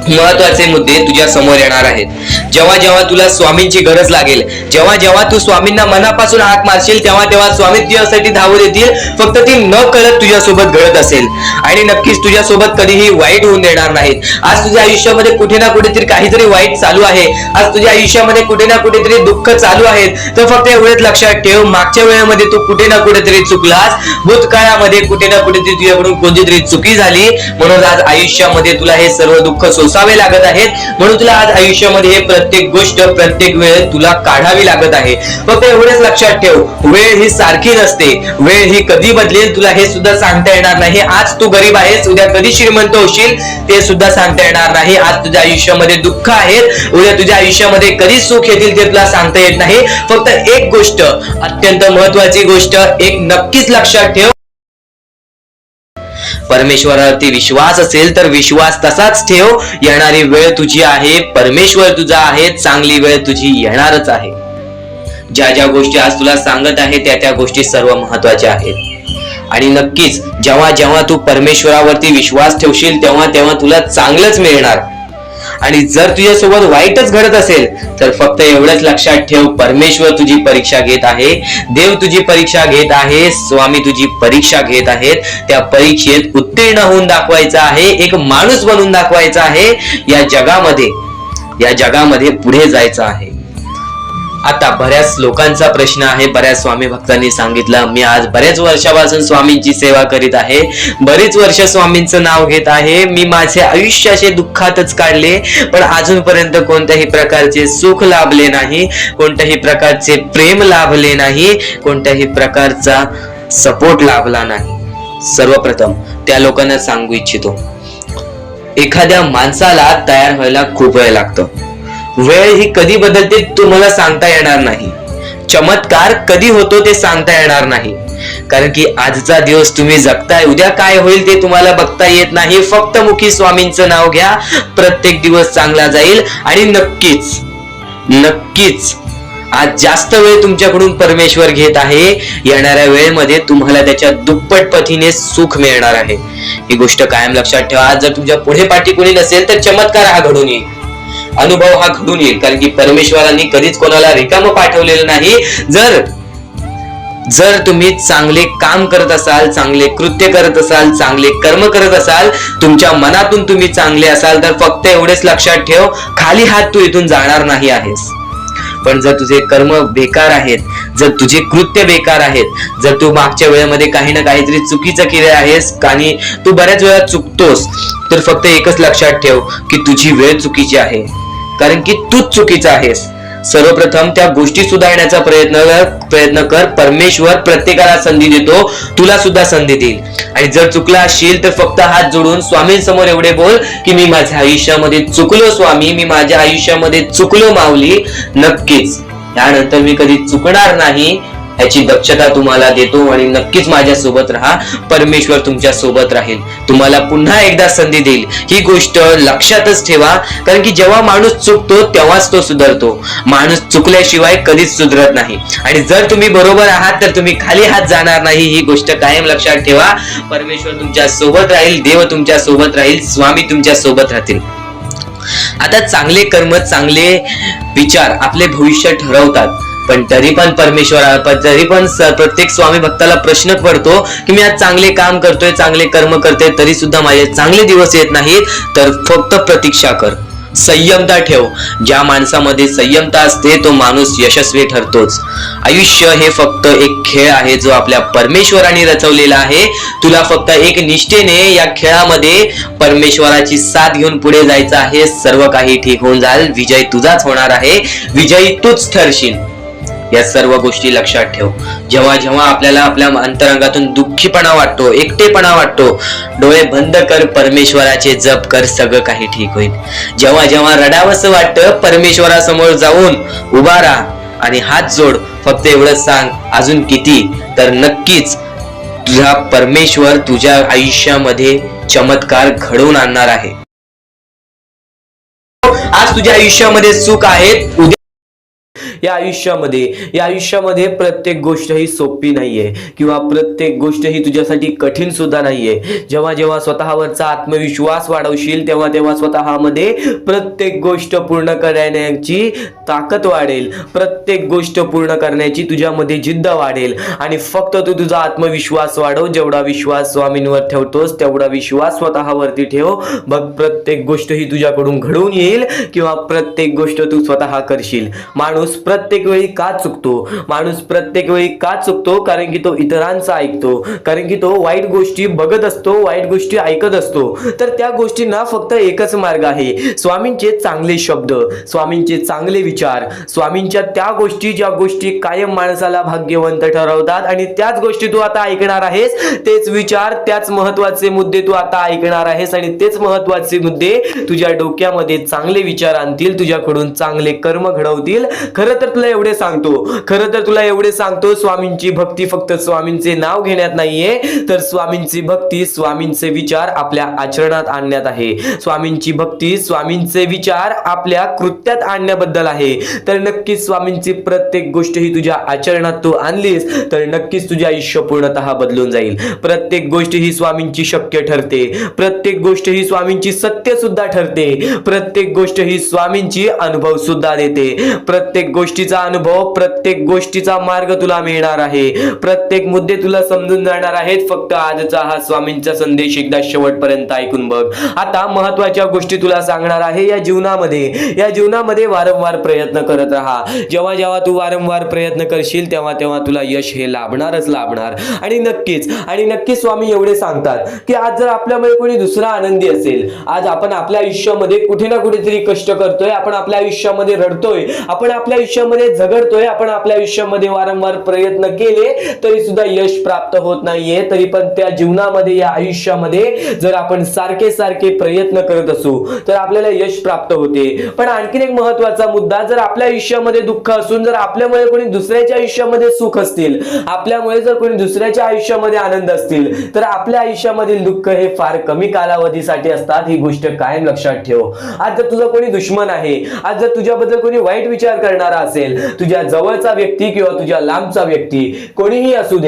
महत्वाचे मुद्दे तुझ्या समोर येणार आहेत. जेव्हा जेव्हा तुला स्वामींची गरज लागेल, जेव्हा जेव्हा तू स्वामींना मनापासून हाक मारशील, तेव्हा तेव्हा स्वामी तुझ्यासाठी धावून येतील. फक्त ती न कळत तुझ्यासोबत घडत असेल. आणि नक्कीच तुझ्यासोबत कधीही वाईट होऊन देणार नाहीत. आज तुझ्या आयुष्यामध्ये कुठे ना कुठेतरी काहीतरी वाईट चालू आहे, आज तुझ्या आयुष्यामध्ये कुठे ना कुठेतरी दुःख चालू आहेत, तर फक्त एवढेच लक्षात ठेव, मागच्या वेळेमध्ये तू कुठे ना कुठेतरी चुकलास, भूतकाळामध्ये कुठे ना कुठेतरी तुझ्याकडून कोणतीतरी चुकी झाली, म्हणून आज आयुष्यामध्ये तुला हे सर्व दुःख सोसावे लागत आहेत. म्हणून तुला आज आयुष्यामध्ये हे प्रत्येक गोष्ट प्रत्येक वेळ तुला काढावी लागत आहे. फक्त एवढेच लक्षात ठेव, वेळ ही सारखी नसते. वेळ ही कधी बदलेल तुला हे सुद्धा सांगता येणार नाही. आज तू गरीब आहेस, उद्या कधी श्रीमंत होशील ते सुद्धा सांगता येणार नाही. आज तुझ्या आयुष्यामध्ये दुःख आहेत, उद्या तुझ्या आयुष्यामध्ये कधी सुख येतील ते तुला सांगता येत नाही. फक्त एक गोष्ट, अत्यंत महत्वाची गोष्ट एक नक्कीच लक्षात ठेव, परमेश्वरावरती विश्वास असेल तर विश्वास तसाच ठेव. येणारी वेळ तुझी आहे, परमेश्वर तुझा आहे, चांगली वेळ तुझी येणारच आहे. ज्या ज्या गोष्टी आज तुला सांगत आहे त्या गोष्टी सर्व महत्वाच्या आहेत. आणि नक्कीच जेव्हा जेव्हा तू परमेश्वरावरती विश्वास ठेवशील तेव्हा तेव्हा तुला चांगलंच मिळणार. आणि जर तुझ्यासोबत वाईटच घडत असेल तर फक्त एवढंच लक्षात ठेव, परमेश्वर तुझी परीक्षा घेत आहे, देव तुझी परीक्षा घेत आहे, स्वामी तुझी परीक्षा घेत आहेत. त्या परीक्षेत उत्तीर्ण होऊन दाखवायचं आहे, एक माणूस बनून दाखवायचा आहे. या जगामध्ये पुढे जायचं आहे. आता बऱ्याच लोकांचा प्रश्न आहे, बऱ्याच स्वामी भक्तांनी सांगितलं, मी आज बऱ्याच वर्षापासून स्वामींची सेवा करीत आहे, बरीच वर्ष स्वामींचं नाव घेत आहे, मी माझे आयुष्य असे दुःखातच काढले, पण अजूनपर्यंत कोणत्याही प्रकारचे सुख लाभले नाही, कोणत्याही प्रकारचे प्रेम लाभले नाही, कोणत्याही प्रकारचा सपोर्ट लाभला नाही. सर्वप्रथम त्या लोकांना सांगू इच्छितो, एखाद्या माणसाला तयार व्हायला खूप वेळ लागतो. वेळ ही कधी बदलते तुम्हाला सांगता येणार नाही. चमत्कार कधी होतो ते सांगता येणार नाही. कारण की आजचा दिवस तुम्ही जगताय, उद्या काय होईल ते तुम्हाला बघता येत नाही. फक्त मुखी स्वामींचं नाव घ्या, प्रत्येक दिवस चांगला जाईल. आणि नक्कीच आज जास्त वेळ तुमच्याकडून परमेश्वर घेत आहे. येणाऱ्या वेळेमध्ये तुम्हाला त्याच्या दुप्पट पटीने सुख मिळणार आहे. ही गोष्ट कायम लक्षात ठेवा. आज जर तुमच्या पुढे पाठी कोणी नसेल तर चमत्कार हा घडून येईल, अनुभव हा घडून येईल. कारण की परमेश्वरांनी कधीच कोणाला रिकामं पाठवलेलं नाही. जर तुम्ही चांगले काम करत असाल, चांगले कृत्य करत असाल, चांगले कर्म करत असाल, तुमच्या मनातून तुम्ही चांगले असाल तर फक्त एवढेच लक्षात ठेव, खाली हात तू इथून जाणार नाही आहेस. पण जर तुझे कर्म बेकार आहेत, जर तुझे कृत्य बेकार आहेत, जर तू मागच्या वेळेमध्ये काही ना काहीतरी चुकीचं केले आहेस आणि तू बऱ्याच वेळा चुकतोस, तर फक्त एकच लक्षात ठेव की तुझी वेळ चुकीची आहे. कारण की तूच चुकीचा आहेस. सर्वप्रथम त्या गोष्टी सुधारण्याचा प्रयत्न कर. परमेश्वर प्रत्येकाला संधी देतो, तुला सुद्धा संधी देईल. आणि जर चुकला असशील तर फक्त हात जोडून स्वामींसमोर एवढे बोल की मी माझ्या आयुष्यामध्ये चुकलो स्वामी, मी माझ्या आयुष्यामध्ये चुकलो माऊली. नक्कीच यानंतर मी कधी चुकणार नाही याची दक्षता तुम्हाला देतो. आणि नक्कीच माझ्या सोबत राहा, परमेश्वर तुमच्या सोबत राहील, तुम्हाला पुन्हा एकदा संधी देईल. ही गोष्ट लक्षातच ठेवा. कारण की जेव्हा माणूस चुकतो तेव्हाच तो सुधारतो, माणूस चुकल्याशिवाय कधीच सुधरत नाही. आणि जर तुम्ही बरोबर आहात तर तुम्ही खाली हात जाणार नाही. ही गोष्ट कायम लक्षात ठेवा. परमेश्वर तुमच्या सोबत राहील, देव तुमच्या सोबत राहील, स्वामी तुमच्या सोबत राहतील. आता चांगले कर्म, चांगले विचार आपले भविष्य ठरवतात. पण तरी पण प्रत्येक स्वामी भक्ताला प्रश्न पडतो की मी आज चांगले काम करतोय, चांगले कर्म करतोय, तरी सुद्धा माझे चांगले दिवस येत नाहीत. तर फक्त प्रतीक्षा कर, संयमता ठेव. ज्या माणसामध्ये संयमता असते तो माणूस यशस्वी ठरतोच. आयुष्य हे फक्त एक खेळ आहे जो आपल्या परमेश्वराने रचवलेला आहे. तुला फक्त एक निष्ठेने या खेळामध्ये परमेश्वराची साथ घेऊन पुढे जायचं आहे. सर्व काही ठीक होऊन जाईल. विजय तुझाच होणार आहे, विजयी तूच ठरशील. या सर्व गोष्टी लक्षात ठेव. जेव्हा जेव्हा आपल्याला आपल्या अंतरंगातून दुःखीपणा वाटतो, एकटेपणा वाटतो, डोळे बंद कर, परमेश्वराचे जप कर, सगळं काही ठीक होईल. जेव्हा जेव्हा रडावंसं वाटतं परमेश्वरासमोर जाऊन उभा राहा आणि हात जोड. फक्त एवढंच सांग, अजून किती, तर नक्कीच तुझा परमेश्वर तुझ्या आयुष्यामध्ये चमत्कार घडवून आणणार आहे. आज तुझ्या आयुष्यामध्ये सुख आहेत, उद्या या आयुष्यामध्ये प्रत्येक गोष्ट ही सोपी नाहीये किंवा प्रत्येक गोष्ट ही तुझ्यासाठी कठीण सुद्धा नाहीये. जेव्हा जेव्हा स्वतःवरचा आत्मविश्वास वाढवशील तेव्हा तेव्हा स्वतःमध्ये प्रत्येक गोष्ट पूर्ण करण्याची ताकद वाढेल, प्रत्येक गोष्ट पूर्ण करण्याची तुझ्यामध्ये जिद्द वाढेल. आणि फक्त तू तुझा आत्मविश्वास वाढव. जेवढा विश्वास स्वामींवर ठेवतोस तेवढा विश्वास स्वतःवरती ठेव. बघ, प्रत्येक गोष्ट ही तुझ्याकडून घडून येईल किंवा प्रत्येक गोष्ट तू स्वतः करशील. माणूस प्रत्येक वेळी का चुकतो? माणूस प्रत्येक वेळी का चुकतो? कारण की तो इतरांचा ऐकतो, कारण की तो वाईट गोष्टी बघत असतो, वाईट गोष्टी ऐकत असतो. तर त्या गोष्टींना फक्त एकच मार्ग आहे, स्वामींचे चांगले शब्द, स्वामींचे चांगले विचार, स्वामींच्या त्या गोष्टी ज्या गोष्टी कायम माणसाला भाग्यवंत ठरवतात. आणि त्याच गोष्टी तू आता ऐकणार आहेस, तेच विचार, त्याच महत्वाचे मुद्दे तू आता ऐकणार आहेस आणि तेच महत्वाचे मुद्दे तुझ्या डोक्यामध्ये चांगले विचार आणतील, तुझ्याकडून चांगले कर्म घडवतील. खरं तर तुला एवढे सांगतो, स्वामींची भक्ती फक्त स्वामींचे नाव घेण्यात नाहीये, तर स्वामींची भक्ती, स्वामींचे विचार आपल्या आचरणात आणण्यात आहे. स्वामींची भक्ती, स्वामींचे विचार आपल्या कृत्यात आणण्याबद्दल आहे. तर नक्कीच स्वामींची प्रत्येक गोष्ट ही तुझ्या आचरणात तू आणलीस तर नक्कीच तुझे आयुष्य पूर्णतः बदलून जाईल. प्रत्येक गोष्ट ही स्वामींची शक्य ठरते, प्रत्येक गोष्ट ही स्वामींची सत्य सुद्धा ठरते, प्रत्येक गोष्ट ही स्वामींची अनुभव सुद्धा देते. प्रत्येक गोष्टीचा अनुभव, प्रत्येक गोष्टीचा मार्ग तुला मिळणार आहे, प्रत्येक मुद्दे तुला समजून जाणार आहेत. फक्त आजचा हा स्वामींचा संदेश एकदा शेवटपर्यंत ऐकून बघ. आता महत्वाच्या गोष्टी तुला सांगणार आहे. या जीवनामध्ये वारंवार प्रयत्न करत राहा. जेव्हा जेव्हा तू वारंवार प्रयत्न करशील तेव्हा तेव्हा तुला यश हे लाभणारच लाभणार. आणि नक्कीच स्वामी एवढे सांगतात की आज जर आपल्यामध्ये कोणी दुसरा आनंदी असेल, आज आपण आपल्या आयुष्यामध्ये कुठे ना कुठेतरी कष्ट करतोय, आपण आपल्या आयुष्यामध्ये रडतोय, आपण आपल्या आयुष्यामध्ये झगडतोय, आपण आपल्या आयुष्यामध्ये वारंवार प्रयत्न केले तरी सुद्धा यश प्राप्त होत नाहीये, तरी पण त्या जीवनामध्ये, या आयुष्यामध्ये जर आपण सारखे प्रयत्न करत असू तर आपल्याला यश प्राप्त होते. पण आणखीन एक महत्वाचा मुद्दा, जर आपल्या आयुष्यामध्ये दुःख असून जर आपल्यामुळे कोणी दुसऱ्याच्या आयुष्यामध्ये सुख असतील, आपल्यामुळे जर कोणी दुसऱ्याच्या आयुष्यामध्ये आनंद असतील, तर आपल्या आयुष्यामधील दुःख हे फार कमी कालावधीसाठी असतात. ही गोष्ट कायम लक्षात ठेव. आज जर तुझा कोणी दुश्मन आहे, आज जर तुझ्याबद्दल कोणी वाईट विचार करणारा असेल, तुझ्या जवळचा व्यक्ती किंवा तुझ्या लांबचा व्यक्ती, कोणीही असू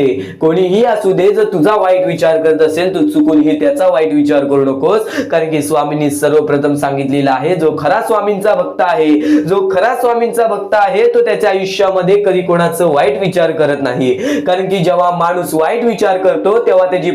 दे, जर तुझा वाईट विचार करत असेल, तू चुकूनही त्याचा वाईट विचार करू नकोस. कारण की स्वामींनी सर्वप्रथम सांगितलेलं आहे, जो खरा स्वामींचा भक्त आहे तो त्याच्या आयुष्यामध्ये कधी कोणाचं वाईट विचार करत नाही. कारण की जेव्हा माणूस वाईट विचार करतो तेव्हा त्याची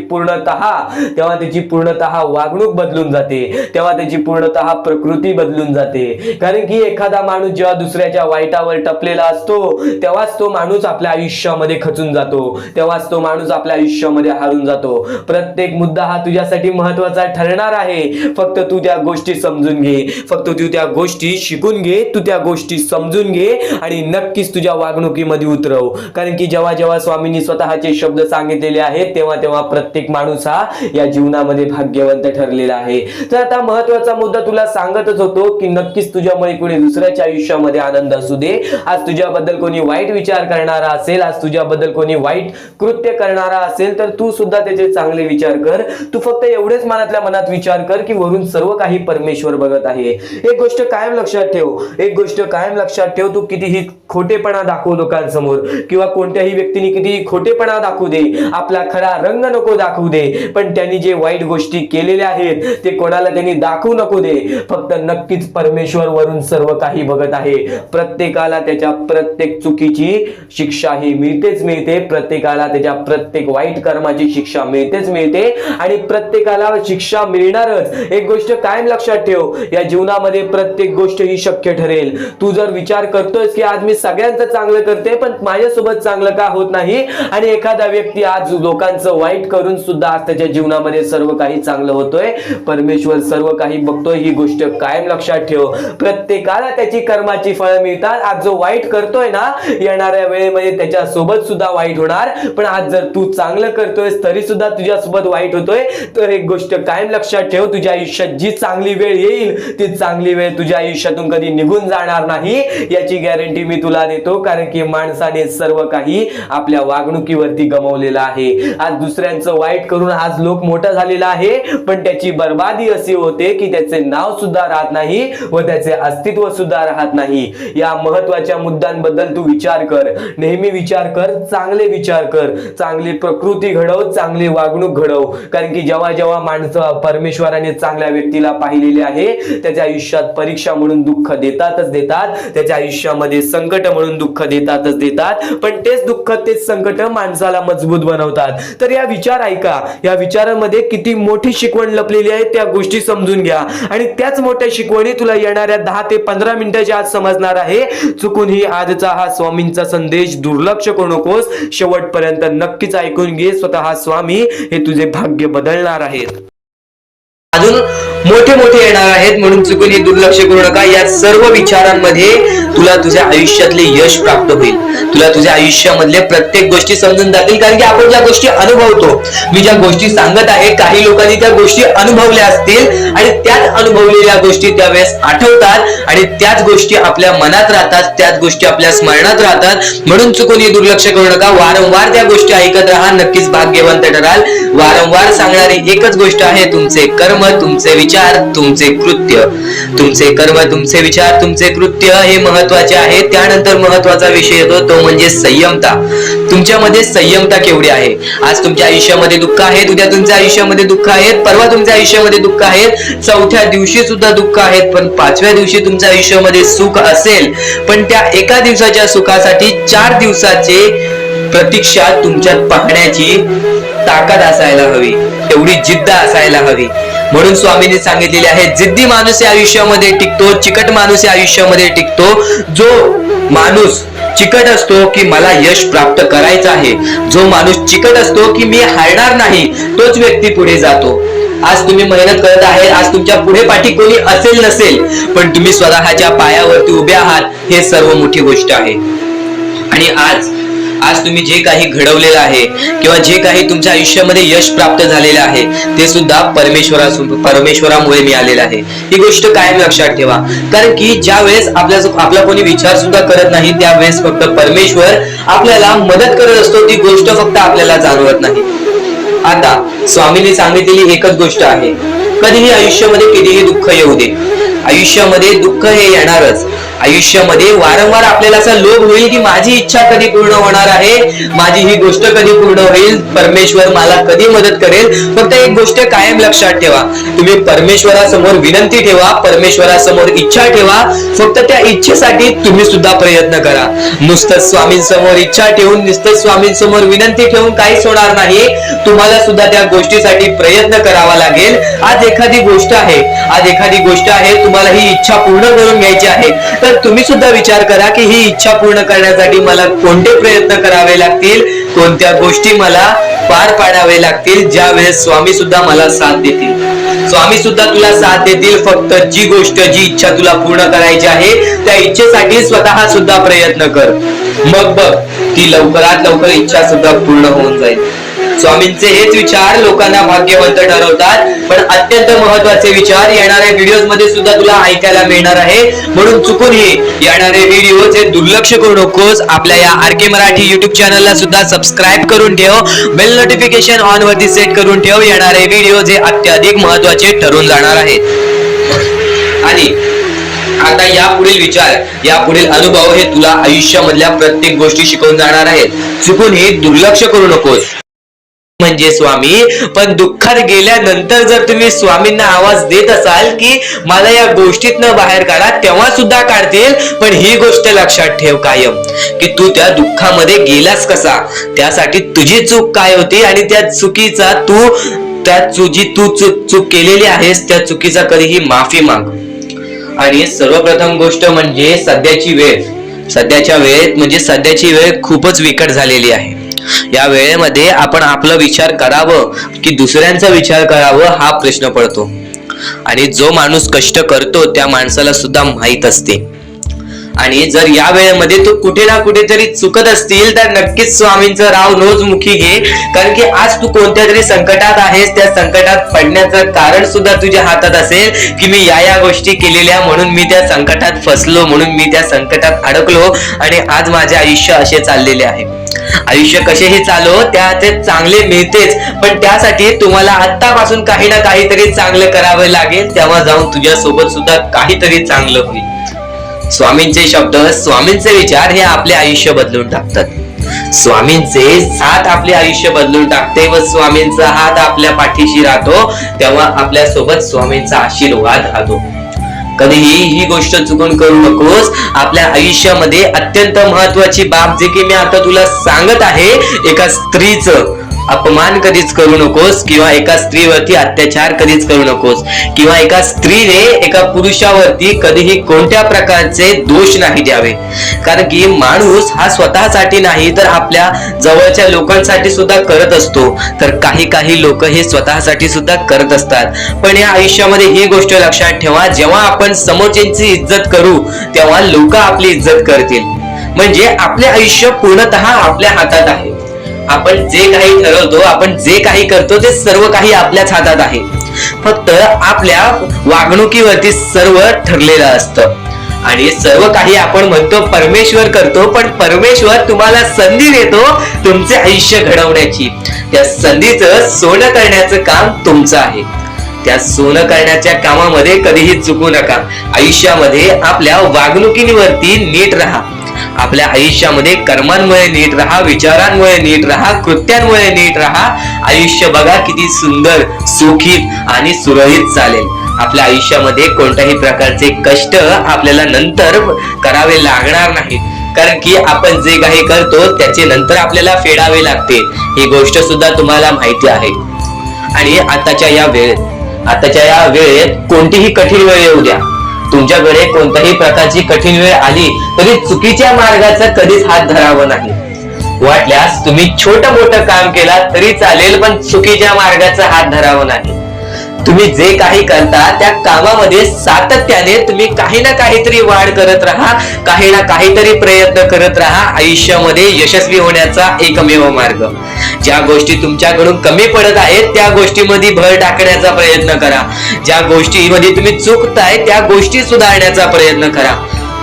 पूर्णतः वागणूक बदलून जाते, तेव्हा त्याची पूर्णतः प्रकृती बदलून जाते. कारण की एखादा माणूस जेव्हा दुसऱ्याच्या वाईटावर टपलेला असतो तेव्हाच तो माणूस आपल्या आयुष्यामध्ये खचून जातो, तेव्हाच तो माणूस आपल्या आयुष्यामध्ये हारून जातो. प्रत्येक मुद्दा हा तुझ्यासाठी महत्वाचा ठरणार आहे. फक्त तू त्या गोष्टी समजून घे, फक्त तू त्या गोष्टी शिकून घे, तू त्या गोष्टी समजून घे आणि नक्कीच तुझ्या वागणुकीमध्ये उतरव. कारण की जेव्हा जेव्हा स्वामींनी स्वतःचे शब्द सांगितलेले आहेत तेव्हा तेव्हा प्रत्येक माणूस हा या जीवनामध्ये भाग्यवंत ठरलेला आहे. तर आता महत्वाचा मुद्दा तुला सांगतच होतो की नक्कीच तुझ्यामुळे कोणी दुसऱ्याच्या आयुष्यामध्ये आनंद असू दे, आज तुझ्याबद्दल कोणी वाईट विचार करणारा असेल, आज तुझ्याबद्दल कोणी वाईट कृत्य करणारा असेल, तर तू सुद्धा त्याचे चांगले विचार कर. तू फक्त एवढेच मनातल्या मनात विचार कर की वरून सर्व काही परमेश्वर बघत आहे. एक गोष्ट कायम लक्षात ठेव, तू कितीही खोटेपणा दाखव लोकांसमोर किंवा कोणत्याही व्यक्तीने कितीही खोटेपणा दाखवू दे, आपला खरा रंग नको दाखवू दे, पण त्यांनी जे वाईट गोष्टी केलेल्या आहेत ते कोणाला त्यांनी दाखवू नको दे. फक्त नक्कीच परमेश्वर वरून सर्व काही बघत आहे. प्रत्येकाला त्याच्या प्रत्येक चुकीची शिक्षा ही मिळते, प्रत्येकाला त्याच्या प्रत्येक वाईट कर्माची शिक्षा मिळते आणि प्रत्येकाला शिक्षा मिळणारच. एक गोष्ट कायम लक्षात ठेव, या जीवनामध्ये प्रत्येक गोष्ट ही शक्य ठरेल. तू जर विचार करतोयस की आज मी सगळ्यांचं चांगलं करते पण माझ्यासोबत चांगलं का होत नाही, आणि एखादा व्यक्ती आज लोकांचं वाईट करून सुद्धा आज त्याच्या जीवनामध्ये सर्व काही चांगलं होतोय, परमेश्वर सर्व काही बघतोय. ही गोष्ट कायम लक्षात ठेव. प्रत्येकाला त्याची कर्माची फळं मिळतात. आज जो वाईट करतोय ना, येणाऱ्या वेळेमध्ये त्याच्या सोबत सुद्धा वाईट होणार. पण आज जर तू चांगलं करतोयस तरी सुद्धा तुझ्यासोबत वाईट होतोय, तर एक गोष्ट कायम लक्षात ठेव, तुझ्या आयुष्यात जी चांगली वेळ येईल ती चांगली वेळ तुझ्या आयुष्यातून कधी निघून जाणार नाही, याची गॅरंटी मी तुला देतो. कारण की माणसाने सर्व काही आपल्या वागणुकीवरती गमावलेलं आहे. आज दुसऱ्यांचं वाईट करून आज लोक मोठा झालेला आहे, पण त्याची बर्बादी अशी होते की त्याचे नाव सुद्धा राहत नाही व त्याचे अस्तित्व सुद्धा राहत नाही. या महत्वाच्या मुद्द्यांबद्दल तू विचार कर, नेहमी विचार कर, चांगले विचार कर, चांगली प्रकृती घडव, चांगली वागणूक घडव. कारण की जेव्हा जेव्हा माणसं परमेश्वराने चांगल्या व्यक्तीला पाहिलेले आहे त्याच्या आयुष्यात परीक्षा म्हणून दुःख देतातच, त्याच्या आयुष्यामध्ये संकट म्हणून दुःख देतात, पण तेच दुःख तेच संकट माणसाला मजबूत बनवतात. तर या विचार ऐका, या विचारांमध्ये किती मोठी शिकवण लपलेली आहे त्या गोष्टी समजून घ्या आणि त्याच मोठ्या शिकवणी तुला येणाऱ्या 10 ते 15 मिनिटाच्या आत समजणार आहे. चुकूनही आजचा हा स्वामींचा संदेश दुर्लक्ष करू नकोस. शेवटपर्यंत नक्कीच ऐकून घे. स्वतः स्वामी हे तुझे भाग्य बदलणार आहेत. अजून मोठे मोठे येणार आहेत, म्हणून चुकून हे दुर्लक्ष करू नका. या सर्व विचारांमध्ये तुला तुझ्या आयुष्यातले यश प्राप्त होईल. तुला तुझ्या आयुष्यामधले प्रत्येक गोष्टी समजून जातील, कारण की आपण ज्या गोष्टी अनुभवतो, मी ज्या गोष्टी सांगत आहे, काही लोकांनी त्या गोष्टी अनुभवल्या असतील आणि त्याच अनुभवलेल्या गोष्टी त्यावेळेस आठवतात आणि त्याच गोष्टी आपल्या मनात राहतात, त्याच गोष्टी आपल्या स्मरणात राहतात. म्हणून चुकून हे दुर्लक्ष करू नका. वारंवार त्या गोष्टी ऐकत राहा, नक्कीच भाग्यवंत ठराल. वारंवार सांगणारी एकच गोष्ट आहे, तुमचे कर्म, तुमचे विचार, तुमचे कृत्य. तुमचे कर्म, तुमचे विचार, तुमचे कृत्य हे महत्वाचे आहे. त्यानंतर महत्वाचा विषय येतो तो म्हणजे संयमता. तुमच्यामध्ये संयमता केवढी आहे? आज तुमच्या आयुष्यामध्ये दुःख आहेत, उद्या तुमच्या आयुष्यामध्ये दुःख आहेत, परवा तुमच्या आयुष्यामध्ये दुःख आहेत, चौथ्या दिवशी सुद्धा दुःख आहेत, पण पाचव्या दिवशी तुमच्या आयुष्यामध्ये सुख असेल. पण त्या एका दिवसाच्या सुखासाठी 4 दिवसाचे प्रतीक्षा तुमच्यात पाहण्याची ताकद असायला हवी, एवढी जिद्द असायला हवी. म्हणून स्वामींनी सांगितलेले आहे, जिद्दी माणूस या आयुष्यामध्ये टिकतो, चिकट माणूस या आयुष्यामध्ये टिकतो. जो माणूस चिकट असतो की मला यश प्राप्त करायचं आहे, जो माणूस चिकट असतो की मी हारणार नाही, तोच व्यक्ती पुढे जातो. आज तुम्ही मेहनत करत आहे, आज तुमच्या पुढे पाठी कोणी असेल नसेल, पण तुम्ही स्वतःच्या पायावरती उभे आहात, हे सर्व मोठी गोष्ट आहे. आणि आज तुम्ही जे काही घडवलेलं आहे किंवा जे काही तुमच्या आयुष्यामध्ये यश प्राप्त झालेलं आहे, ते सुद्धा परमेश्वरामुळे मिळालेलं आहे. ही गोष्ट कायम लक्षात ठेवा, कारण की ज्या वेळेस आपला कोणी विचार सुद्धा करत नाही, त्यावेळेस फक्त परमेश्वर आपल्याला मदत करत असतो. ती गोष्ट फक्त आपल्याला जाणवत नाही. आता स्वामींनी सांगितलेली एकच गोष्ट आहे, कधीही आयुष्यामध्ये कितीही दुःख येऊ दे, आयुष्यामध्ये दुःख हे येणारच. आयुष्यामध्ये वारंवार आपल्याला असा लोभ होईल की माझी इच्छा कधी पूर्ण होणार आहे, माझी ही गोष्ट कधी पूर्ण होईल, परमेश्वर मला कधी मदत करेल. फक्त एक गोष्ट कायम लक्षात ठेवा, तुम्ही परमेश्वरासमोर विनंती ठेवा, परमेश्वरासमोर इच्छा ठेवा. फक्त त्या इच्छेसाठी तुम्ही सुद्धा प्रयत्न करा. नुसतं स्वामींसमोर इच्छा ठेवून, नुसतं स्वामींसमोर विनंती ठेवून काहीच होणार नाही. तुम्हाला सुद्धा त्या गोष्टीसाठी प्रयत्न करावा लागेल. आज एखादी गोष्ट आहे, तुम्हाला ही इच्छा पूर्ण करून घ्यायची आहे, तर तुम्ही सुद्धा विचार करा की ही इच्छा पूर्ण करण्यासाठी मला कोणते प्रयत्न करावे लागतील, कोणत्या गोष्टी मला पार पाडावे लागतील, ज्या वेळेस स्वामी सुद्धा मला साथ देतील. स्वामी सुद्धा तुला साथ देतील. फक्त जी इच्छा तुला पूर्ण करायची आहे, त्या इच्छेसाठी स्वतः सुद्धा प्रयत्न कर. मग बघ, ती लवकरात लवकर इच्छा सुद्धा पूर्ण होऊन जाईल. स्वामींचे हेच विचार लोकांना भाग्यवंत ठरवतात. पण अत्यंत महत्वाचे विचार येणाऱ्या व्हिडिओज मध्ये सुद्धा तुला ऐकायला मिळणार आहे. म्हणून चुकूनही येणारे व्हिडिओ जे दुर्लक्ष करू नकोस. आपल्या या RK मराठी युट्यूब चॅनलला सुद्धा सबस्क्राईब करून ठेव, बेल नोटिफिकेशन ऑन वरती सेट करून ठेव. येणारे व्हिडिओ जे अत्याधिक महत्वाचे ठरून जाणार आहेत. आणि आता यापुढील विचार, यापुढील अनुभव हे तुला आयुष्यामधल्या प्रत्येक गोष्टी शिकवून जाणार आहेत. चुकूनही दुर्लक्ष करू नकोस. म्हणजे स्वामी, पण दुःखात गेल्यानंतर जर तुम्ही स्वामींना आवाज देत असाल की मला या गोष्टीतनं बाहेर काढा, तेव्हा सुद्धा काढतील. पण ही गोष्ट लक्षात ठेव कायम की तू त्या दुःखामध्ये गेलास कसा, त्यासाठी तुझी चूक काय होती आणि त्या चुकीचा चूक केलेली आहेस, त्या चुकीचा कधीही माफी माग. आणि सर्वप्रथम गोष्ट म्हणजे सध्याची वेळ खूपच विकट झालेली आहे. या वेळेमध्ये आपण आपला विचार करावं की दुसऱ्यांचा विचार करावं, हा प्रश्न पडतो. आणि जो माणूस कष्ट करतो त्या माणसाला सुद्धा माहित असते. आणि जर या वेळेमध्ये तू कुठे ना कुठेतरी चुकत असतील तर नक्कीच स्वामींचं राव रोजमुखी घे. कारण की आज तू कोणत्या तरी संकटात आहेस, त्या संकटात पडण्याचं कारण सुद्धा तुझ्या हातात असेल की मी या गोष्टी केलेल्या, म्हणून मी त्या संकटात फसलो, म्हणून मी त्या संकटात अडकलो आणि आज माझे आयुष्य असे चाललेले आहे. आयुष्य कसेही चालो, त्याचे चांगले मिळतेच, पण त्यासाठी तुम्हाला आतापासून काही ना काहीतरी चांगलं करावं लागेल. तेव्हा जाऊन तुझ्या सोबत सुद्धा काहीतरी चांगलं होईल. स्वामींचे शब्द, स्वामींचे विचार हे आपले आयुष्य बदलून टाकतात. स्वामींचे साथ आपले आयुष्य बदलून टाकते व स्वामींचा हात आपल्या पाठीशी राहतो, तेव्हा आपल्या सोबत स्वामींचा आशीर्वाद राहतो. कधीही ही गोष्ट चुकून करू नकोस. आपल्या आयुष्यामध्ये अत्यंत महत्वाची बाब, जे की मी आता तुला सांगत आहे, एका स्त्रीचं अपमान कधीच करू नकोस, किंवा एका स्त्रीवरती अत्याचार कधीच करू नकोस, किंवा एका स्त्रीने एका पुरुषावरती कधीही कोणत्या प्रकारचे दोष नाही द्यावे. कारण की माणूस हा स्वतःसाठी नाही तर आपल्या जवळच्या लोकांसाठी सुद्धा करत असतो. तर काही लोक हे स्वतःसाठी सुद्धा करत असतात. पण या आयुष्यामध्ये ही गोष्ट लक्षात ठेवा, जेव्हा आपण समोरच्यांची इज्जत करू तेव्हा लोक आपली इज्जत करतील. म्हणजे आपले आयुष्य पूर्णतः आपल्या हातात आहे. आपण जे काही ठरवतो, आपण जे काही करतो ते सर्व काही आपल्याच हातात आहे. फक्त आपल्या वागणुकीवरती सर्व ठरलेलं असतं. आणि सर्व काही आपण म्हणतो परमेश्वर करतो, पण परमेश्वर तुम्हाला संधी देतो तुमचे आयुष्य घडवण्याची. त्या संधीचं सोनं करण्याचं काम तुमचं आहे. त्या सोनं करण्याच्या कामामध्ये कधीही चुकू नका. आयुष्यामध्ये आपल्या वागणुकीवरती नीट राहा. आपल्या आयुष्यामध्ये कर्मांमुळे नीट राहा, विचारांमुळे नीट राहा, कृत्यांमुळे नीट राहा. आयुष्य बघा किती सुंदर, सुखीत आणि सुरळीत चालेल. आपल्या आयुष्यामध्ये कोणत्याही प्रकारचे कष्ट आपल्याला नंतर करावे लागणार नाहीत. कारण की आपण जे काही करतो त्याचे नंतर आपल्याला फेडावे लागते. ही गोष्ट सुद्धा तुम्हाला माहिती आहे. आणि आताच्या या वेळेत कोणतीही कठीण वेळ येऊ द्या, तुमच्याकडे कोणत्याही प्रकारची कठीण वेळ आली तरी चुकीच्या मार्गाचा कधीच हात धरावा नाही. वाटल्यास तुम्ही छोटं मोठं काम केला तरी चालेल, पण चुकीच्या मार्गाचा हात धरावा नाही. तुम्ही जे काही करता त्या कामामध्ये सातत्याने तुम्ही काही ना काहीतरी वाढ करत राहा, काही ना काहीतरी प्रयत्न करत राहा. आयुष्यामध्ये यशस्वी होण्याचा एकमेव मार्ग. ज्या गोष्टी तुमच्याकडून कमी पडत आहेत त्या गोष्टीमध्ये भर टाकण्याचा प्रयत्न करा. ज्या गोष्टीमध्ये तुम्ही चुकताय त्या गोष्टी सुधारण्याचा प्रयत्न करा.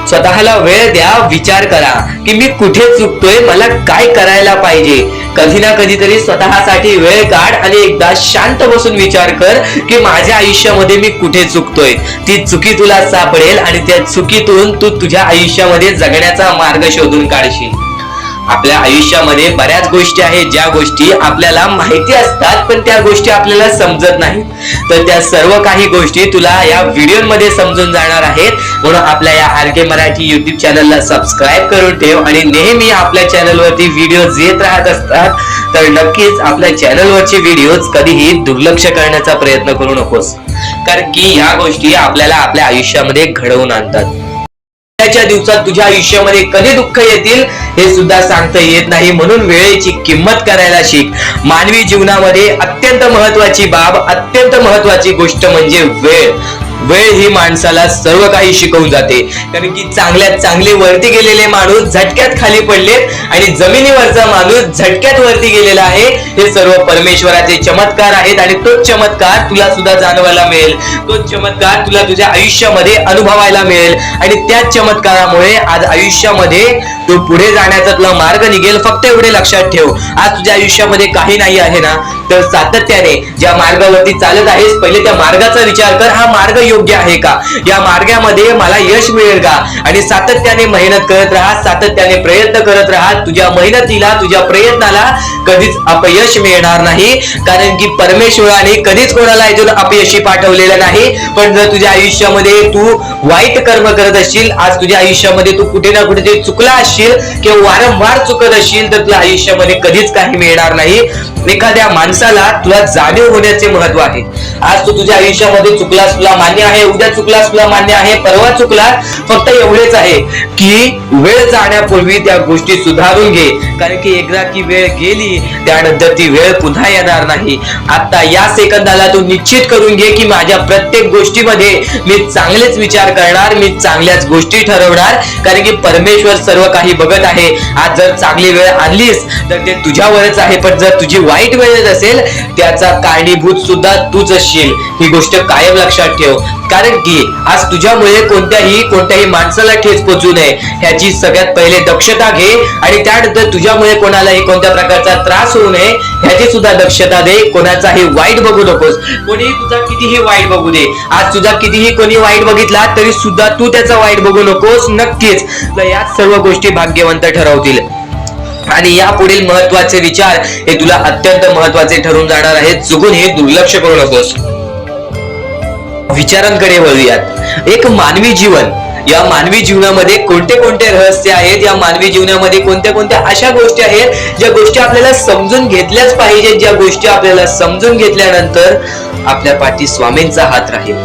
स्वतःला वेळ द्या, विचार करा की मी कुठे चुकतोय, मला काय करायला पाहिजे. कधी ना कधीतरी स्वतःसाठी वेळ काढ आणि एकदा शांत बसून विचार कर की माझ्या आयुष्यामध्ये मी कुठे चुकतोय. ती चुकी तुला सापडेल आणि त्या चुकीतून तू तुझ्या आयुष्यामध्ये जगण्याचा मार्ग शोधून काढशील. आपल्या आयुष्यामध्ये बऱ्याच गोष्टी आहेत ज्या गोष्टी आपल्याला माहिती असतात पण त्या गोष्टी आपल्याला समजत नाहीत. तर त्या सर्व काही गोष्टी तुला या व्हिडिओमध्ये समजून जाणार आहेत. म्हणून आपल्या या RK मराठी YouTube चॅनलला सबस्क्राईब करून ठेव आणि नेहमी आपल्या चॅनलवरती व्हिडिओज येत राहत असतात. तर नक्कीच आपल्या चॅनलवरचे व्हिडिओज कधीही दुर्लक्ष करण्याचा प्रयत्न करू नकोस. कारण की ह्या गोष्टी आपल्याला आपल्या आयुष्यामध्ये घडवून आणतात. च्या दिवसात तुझ्या आयुष्यामध्ये कधी दुःख येतील हे सुद्धा सांगता येत नाही. म्हणून वेळेची किंमत करायला शिक. मानवी जीवनामध्ये अत्यंत महत्वाची बाब, अत्यंत महत्वाची गोष्ट म्हणजे वेळ. वेळ ही माणसाला सर्व काही शिकवून जाते. कारण की चांगल्यात चांगले वरती गेलेले माणूस झटक्यात खाली पडलेत आणि जमिनीवरचा माणूस झटक्यात वरती गेलेला आहे. हे सर्व परमेश्वराचे चमत्कार आहेत आणि तोच चमत्कार तुला सुद्धा जाणवायला मिळेल. तोच चमत्कार तुला तुझ्या आयुष्यामध्ये अनुभवायला मिळेल आणि त्याच चमत्कारामुळे आज आयुष्यामध्ये तू पुढे जाण्याचा तुला मार्ग निघेल. फक्त एवढे लक्षात ठेव, आज तुझ्या आयुष्यामध्ये काही नाही आहे ना, तर सातत्याने ज्या मार्गावरती चालत आहेस पहिले त्या मार्गाचा विचार कर. हा मार्ग योग्य आहे का? या मार्गामध्ये मला यश मिळेल का? आणि सातत्याने मेहनत करत राहा, सातत्याने प्रयत्न करत राहा. तुझ्या मेहनतीला, तुझ्या प्रयत्नाला कधीच अपयश मिळणार नाही. कारण की परमेश्वराने कधीच कोणाला यातून अपयशी पाठवलेलं नाही. पण जर तुझ्या आयुष्यामध्ये तू वाईट कर्म करत असशील, आज तुझ्या आयुष्यामध्ये तू कुठे ना कुठे चुकला असशील किंवा वारंवार चुकत असशील तर तुझ्या आयुष्यामध्ये कधीच काही मिळणार नाही. एखाद्या माणसाला तुला जाणीव होण्याचे महत्व आहे. आज तू तुझ्या आयुष्यामध्ये चुकलास, तुला मान्य आहे. उद्या चुकलास, तुला मान्य आहे. परवा चुकलास, फक्त एवढेच आहे की वेळ जाण्यापूर्वी त्या गोष्टी सुधारून घे. कारण की एकदा की वेळ गेली त्यानंतर ती वेळ पुन्हा येणार नाही. आता या सेकंदाला तू निश्चित करून घे की माझ्या प्रत्येक गोष्टीमध्ये मी चांगलेच विचार करणार, मी चांगल्याच गोष्टी ठरवणार. कारण की परमेश्वर सर्व काही बघत आहे. आज जर चांगली वेळ आणलीस तर ते तुझ्यावरच आहे, पण जर तुझी वाईट वेळ असेल त्याचा कारणीभूत सुद्धा तूच असशील. ही गोष्ट कायम लक्षात ठेव. कारण की आज तुझ्यामुळे कोणत्याही माणसाला ठेच पोहोचू नये ह्याची सगळ्यात पहिले दक्षता घे. आणि त्यानंतर तुझ्यामुळे कोणालाही कोणत्या प्रकारचा त्रास होऊ नये ह्याची सुद्धा दक्षता दे. कोणाचाही वाईट बघू नकोस. कोणीही तुझा कितीही वाईट बघू दे. आज तुझा कितीही कोणी वाईट बघितला तरी सुद्धा तू त्याचा वाईट बघू नकोस. नक्कीच या सर्व गोष्टी भाग्यवंत ठरवतील. आणि या पुढील महत्वाचे विचार हे तुला अत्यंत महत्वाचे ठरून जाणार आहेत. चुकून हे दुर्लक्ष करू नकोस. विचारांकडे वळूयात. एक मानवी जीवन या मानवी जीवनामध्ये कोणते कोणते रहस्य आहेत, या मानवी जीवनामध्ये कोणत्या कोणत्या अशा गोष्टी आहेत ज्या गोष्टी आपल्याला समजून घेतल्याच पाहिजेत, ज्या गोष्टी आपल्याला समजून घेतल्यानंतर आपल्या पाठी स्वामींचा हात राहील.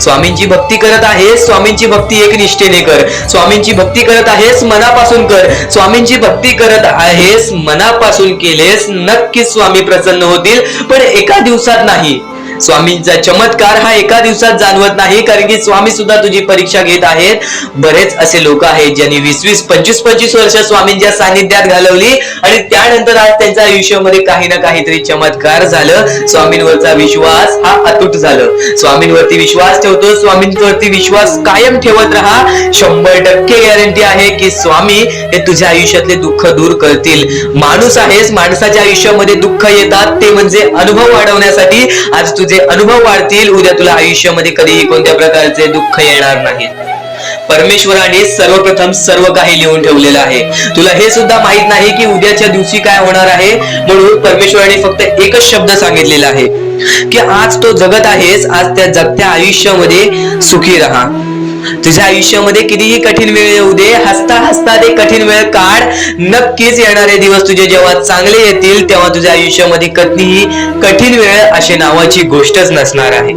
स्वामींची भक्ती करत आहेस, स्वामींची भक्ती एक निष्ठेने कर. स्वामींची भक्ती करत आहेस, मनापासून कर. स्वामींची भक्ती करत आहेस, मनापासून केलेस, नक्कीच स्वामी प्रसन्न होतील, पण एका दिवसात नाही. स्वामींचा चमत्कार हा एका दिवसात जाणवत नाही, कारण की स्वामी सुद्धा तुझी परीक्षा घेत आहेत. बरेच असे लोक आहेत ज्यांनी 20-20, 25-25 वर्ष स्वामींच्या सानिध्यात घालवली आणि त्यानंतर आज त्यांच्या आयुष्यामध्ये काही ना काहीतरी चमत्कार झालं. स्वामींवरचा विश्वास हा अतूट झालं. स्वामींवरती विश्वास ठेवतो, स्वामींवरती विश्वास कायम ठेवत राहा. 100% गॅरंटी आहे की स्वामी हे तुझ्या आयुष्यातले दुःख दूर करतील. माणूस आहेस, माणसाच्या आयुष्यामध्ये दुःख येतात, ते म्हणजे अनुभव वाढवण्यासाठी. आज तुझे अनुभव वाढतील, उद्या तुला आयुष्यामध्ये कधीही कोणत्या प्रकारचे दुःख येणार नाही. परमेश्वराने सर्वप्रथम सर्व काही लिहून ठेवलेलं आहे. तुला हे सुद्धा माहित नाही की उद्याच्या दिवशी काय होणार आहे, म्हणून परमेश्वराने फक्त एकच शब्द सांगितलेला आहे की आज तो जगत आहेस, आज त्या जगत्या आयुष्यामध्ये सुखी राहा. तुझ्या आयुष्यामध्ये कितीही कठीण वेळ येऊ दे, हसता हसता ते कठीण वेळ काढ. नक्कीच येणारे दिवस तुझे जेव्हा चांगले येतील तेव्हा तुझ्या आयुष्यामध्ये कधीही कठीण वेळ अशी नावाची गोष्टच नसणार आहे.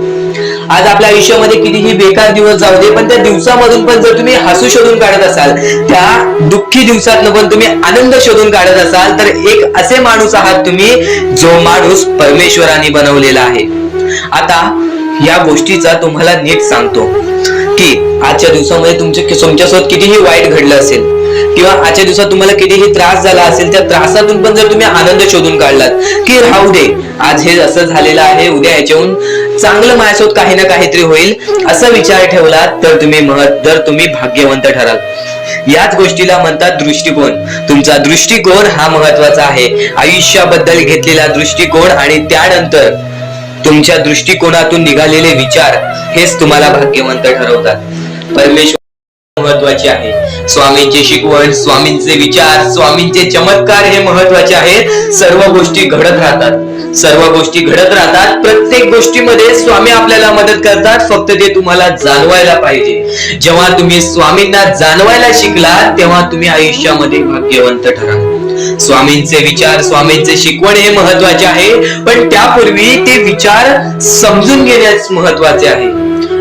आज आपल्या आयुष्यामध्ये कितीही बेकार दिवस जाऊ दे, पण त्या दिवसामधून पण जर तुम्ही हसू शोधून काढत असाल, त्या दुःखी दिवसातनं पण तुम्ही आनंद शोधून काढत असाल, तर एक असे माणूस आहात तुम्ही जो माणूस परमेश्वराने बनवलेला आहे. आता या गोष्टीचा तुम्हाला नीट सांगतो की आजच्या दिवसामध्ये तुमच्यासोबत कितीही वाईट घडलं असेल किंवा आजच्या दिवसात तुम्हाला कितीही त्रास झाला असेल, त्या त्रासातून पण जर तुम्ही आनंद शोधून काढलात की राहू दे, आज हे असं झालेलं आहे, उद्या याच्याहून चांगलं माझ्यासोबत काही ना काहीतरी होईल, असा विचार ठेवलात तर तुम्ही भाग्यवंत ठराल. याच गोष्टीला म्हणतात दृष्टिकोन. तुमचा दृष्टिकोन हा महत्वाचा आहे. आयुष्याबद्दल घेतलेला दृष्टिकोन आणि त्यानंतर तुमच्या दृष्टिकोनातून निघालेले विचार हेच तुम्हाला भाग्यवंत ठरवतात. परमेश्वर महत्वाचे आहे. स्वामींचे शिकवण, स्वामींचे विचार, स्वामींचे चमत्कार हे महत्वाचे आहेत. सर्व गोष्टी घडत राहतात, सर्व गोष्टी घडत राहतात. प्रत्येक गोष्टीमध्ये स्वामी आपल्याला मदत करतात, फक्त ते तुम्हाला जाणवायला पाहिजे. जेव्हा तुम्ही स्वामींना जाणवायला शिकला तेव्हा तुम्ही आयुष्यामध्ये भाग्यवंत ठरा. स्वामींचे विचार, स्वामींचे शिकवण हे महत्वाचे आहे, पण त्यापूर्वी ते विचार समजून घेण्यास महत्वाचे आहे.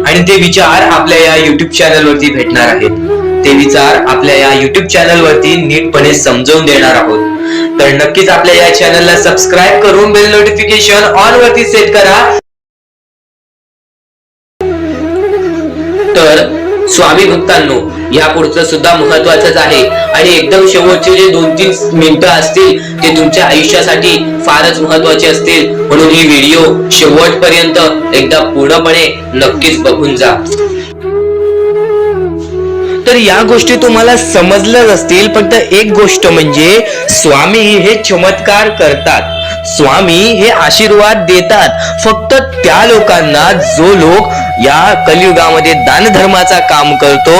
आणि ते विचार आपल्या या युट्यूब चॅनल वरती भेटणार आहेत. ते विचार आपल्या या युट्यूब चॅनल वरती नीटपणे समजावून देणार आहोत. तर नक्कीच आपल्या या चॅनलला सबस्क्राईब करून बेल नोटिफिकेशन ऑन वरती सेट करा. तर स्वामी भक्तांनो, या पुढचं सुद्धा महत्वाचंच आहे आणि एकदम शेवटचे जे 2-3 मिनिटं असतील ते तुमच्या आयुष्यासाठी फारच महत्वाचे असतील, म्हणून ही व्हिडिओ शेवटपर्यंत एकदा पूर्णपणे नक्कीच बघून जा. तर या गोष्टी तुम्हाला समजल्याच असतील, फक्त एक गोष्ट म्हणजे स्वामी हे चमत्कार करतात, स्वामी हे आशीर्वाद देतात फक्त त्या लोकांना जो लोक या कलियुगामध्ये दानधर्माचा काम करतो,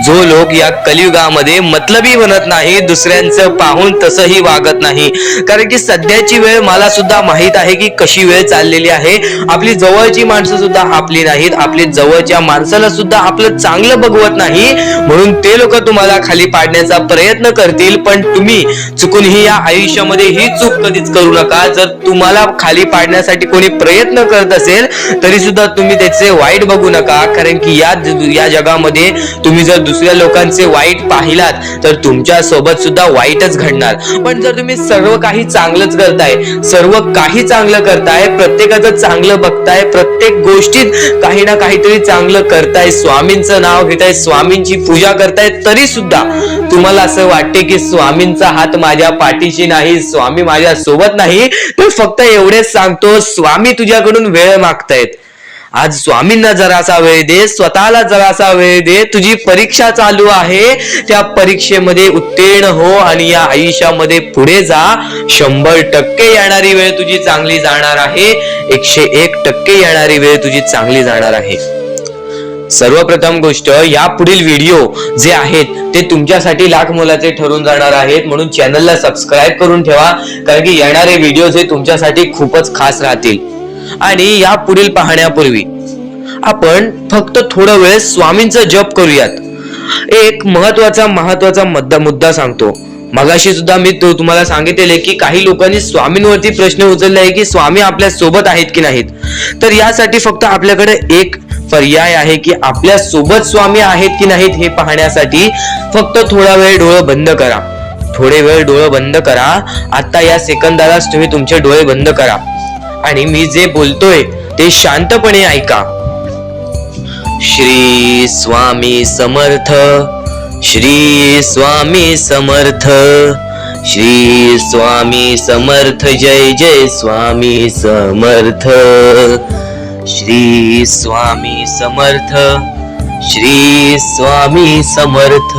जो लोक या कलियुगामध्ये मतलबी बनत नाही, दुसऱ्यांचं पाहून तसंही वागत नाही. कारण की सध्याची वेळ मला सुद्धा माहित आहे की कशी वेळ चाललेली आहे. आपली जवळची माणसं सुद्धा आपली नाहीत, आपली जवळच्या माणसाला सुद्धा आपलं चांगलं बघवत नाही, म्हणून ते लोक तुम्हाला खाली पाडण्याचा प्रयत्न करतील. पण तुम्ही चुकूनही या आयुष्यामध्ये ही चूक कधीच करू नका. जर तुम्हाला खाली पाडण्यासाठी कोणी प्रयत्न करत असेल तरी सुद्धा तुम्ही त्याचे वाईट बघू नका, कारण की या जगामध्ये तुम्ही जर दुसऱ्या लोकांचे वाईट पाहिलात तर तुमच्या सोबत सुद्धा वाईटच घडणार. पण जर तुम्ही सर्व काही चांगलंच करताय, सर्व काही चांगलं करताय, प्रत्येकाचं चांगलं बघताय, प्रत्येक गोष्टीत काही ना काहीतरी चांगलं करताय, स्वामींचं नाव घेताय, स्वामींची पूजा करताय, तरी सुद्धा तुम्हाला असं वाटते की स्वामींचा हात माझ्या पाठीशी नाही, स्वामी माझ्या सोबत नाही, तर फक्त एवढेच सांगतो, स्वामी तुझ्याकडून वेळ मागतायत. आज स्वामींना जरासा वेळ दे, स्वतःला जरासा वेळ दे. तुझी परीक्षा चालू आहे, त्या परीक्षेमध्ये उत्तीर्ण हो आणि या आयुष्यामध्ये पुढे जा. 100% येणारी वेळ तुझी चांगली जाणार आहे, 101% येणारी वेळ तुझी चांगली जाणार आहे. सर्वप्रथम गोष्ट, या पुढील व्हिडिओ जे आहेत ते तुमच्यासाठी लाख मोलाचे ठरून जाणार आहेत, म्हणून चॅनलला सबस्क्राईब करून ठेवा, कारण की येणारे व्हिडिओ हे तुमच्यासाठी खूपच खास राहतील. आणि या पुढील पाहण्यापूर्वी आपण फक्त थोडा वेळ स्वामींचा जप करूयात. एक महत्वाचा मुद्दा सांगतो. मगाशी सुद्धा मी तुम्हाला सांगितले की काही लोकांनी स्वामींवरती प्रश्न उचलले आहे की स्वामी आपल्या सोबत आहेत की नाहीत. तर यासाठी फक्त आपल्याकडे एक पर्याय आहे की आपल्या सोबत स्वामी आहेत की नाहीत हे पाहण्यासाठी फक्त थोडा वेळ डोळे बंद करा. थोडे वेळ डोळे बंद करा. आता या सेकंदालाच तुम्ही तुमचे डोळे बंद करा आणि मी जे बोलतोय ते शांतपणे ऐका. श्री स्वामी समर्थ, श्री स्वामी समर्थ, श्री स्वामी समर्थ, जय जय स्वामी समर्थ. श्री स्वामी समर्थ, श्री स्वामी समर्थ,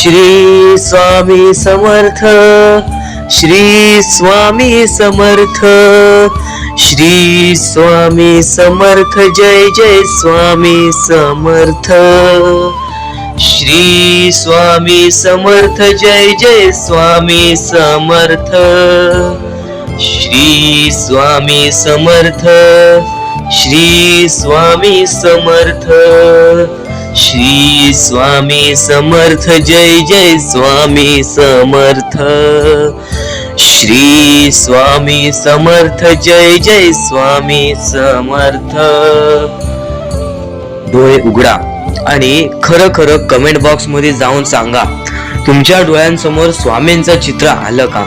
श्री स्वामी समर्थ, श्री स्वामी समर्थ, श्री स्वामी समर्थ, जय जय स्वामी समर्थ. श्री स्वामी समर्थ, जय जय स्वामी समर्थ. श्री स्वामी समर्थ, श्री स्वामी समर्थ, श्री स्वामी समर्थ, जय जय स्वामी समर्थ. श्री स्वामी समर्थ, जय जय स्वामी समर्थ. डोळे उघडा आणि खरं खरं कमेंट बॉक्स मध्ये जाऊन सांगा तुमच्या डोळ्यांसमोर स्वामींचं चित्र आलं का.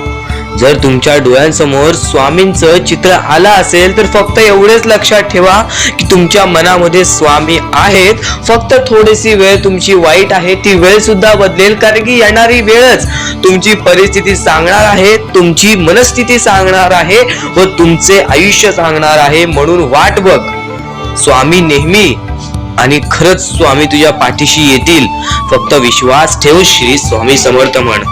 जर तुमच्या डोळ्यांसमोर स्वामींचं चित्र आलं असेल तर फक्त एवढेच लक्षात ठेवा की तुमच्या मनामध्ये स्वामी आहेत. फक्त थोडीशी वेळ तुमची वाईट आहे, ती वेळ सुद्धा बदलेल, कारण की येणारी वेळच तुमची परिस्थिती सांगणार आहे, तुमची मनस्थिती सांगणार आहे व तुमचे आयुष्य सांगणार आहे. म्हणून वाट बघ, स्वामी नेहमी आणि खरंच स्वामी तुझ्या पाठीशी येतील. फक्त विश्वास ठेव. श्री स्वामी समर्थ म्हण.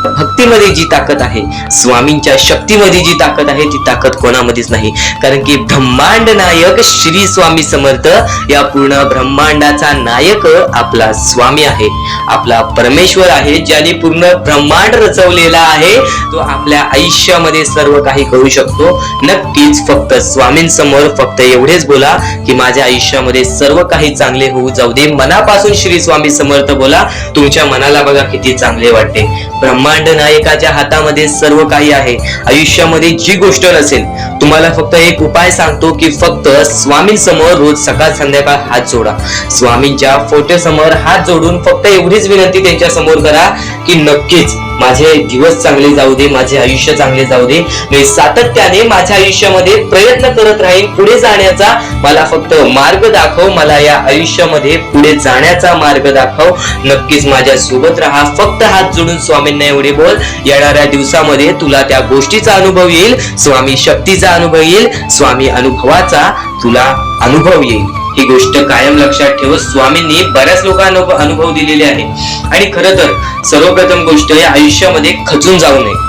भक्तीमध्ये जी ताकद आहे, स्वामींच्या शक्तीमध्ये जी ताकद आहे, ती ताकद कोणामध्येच नाही. कारण की ब्रह्मांड नायक श्री स्वामी समर्थ, या पूर्ण ब्रह्मांडाचा नायक आपला स्वामी आहे, आपला परमेश्वर आहे, ज्याने पूर्ण ब्रह्मांड रचवलेला आहे. तो आपल्या आयुष्यामध्ये सर्व काही करू शकतो. नक्कीच फक्त स्वामींसमोर फक्त एवढेच बोला की माझ्या आयुष्यामध्ये सर्व काही चांगले होऊ जाऊ दे. मनापासून श्री स्वामी समर्थ बोला. तुमच्या मनाला बघा किती चांगले वाटते. ब्रह्मांड नायकाच्या हातामध्ये सर्व काही आहे. आयुष्यामध्ये जी गोष्ट नसेल, तुम्हाला फक्त एक उपाय सांगतो की फक्त स्वामींसमोर रोज सकाळ संध्याकाळ हात जोडा. स्वामींच्या फोटो समोर हात जोडून फक्त एवढीच विनंती त्यांच्या समोर करा की नक्कीच माझे दिवस चांगले जाऊ दे, माझे आयुष्य चांगले जाऊ दे. मी सातत्याने माझ्या आयुष्यामध्ये प्रयत्न करत राहीन पुढे जाण्याचा. मला फक्त मार्ग दाखव, मला या आयुष्यामध्ये पुढे जाण्याचा मार्ग दाखव. नक्कीच माझ्या सोबत राहा. फक्त हात जोडून स्वामींना एवढे बोल. येणाऱ्या दिवसामध्ये तुला त्या गोष्टीचा अनुभव येईल, स्वामी शक्तीचा अनुभव येईल, स्वामी अनुभवाचा तुला अनुभव येईल. ही गोष्ट कायम लक्षात ठेव. स्वामींनी बऱ्याच लोकांना अनुभव दिलेले आहे. आणि खरं तर सर्वप्रथम गोष्ट या आयुष्यामध्ये खचून जाऊ नये,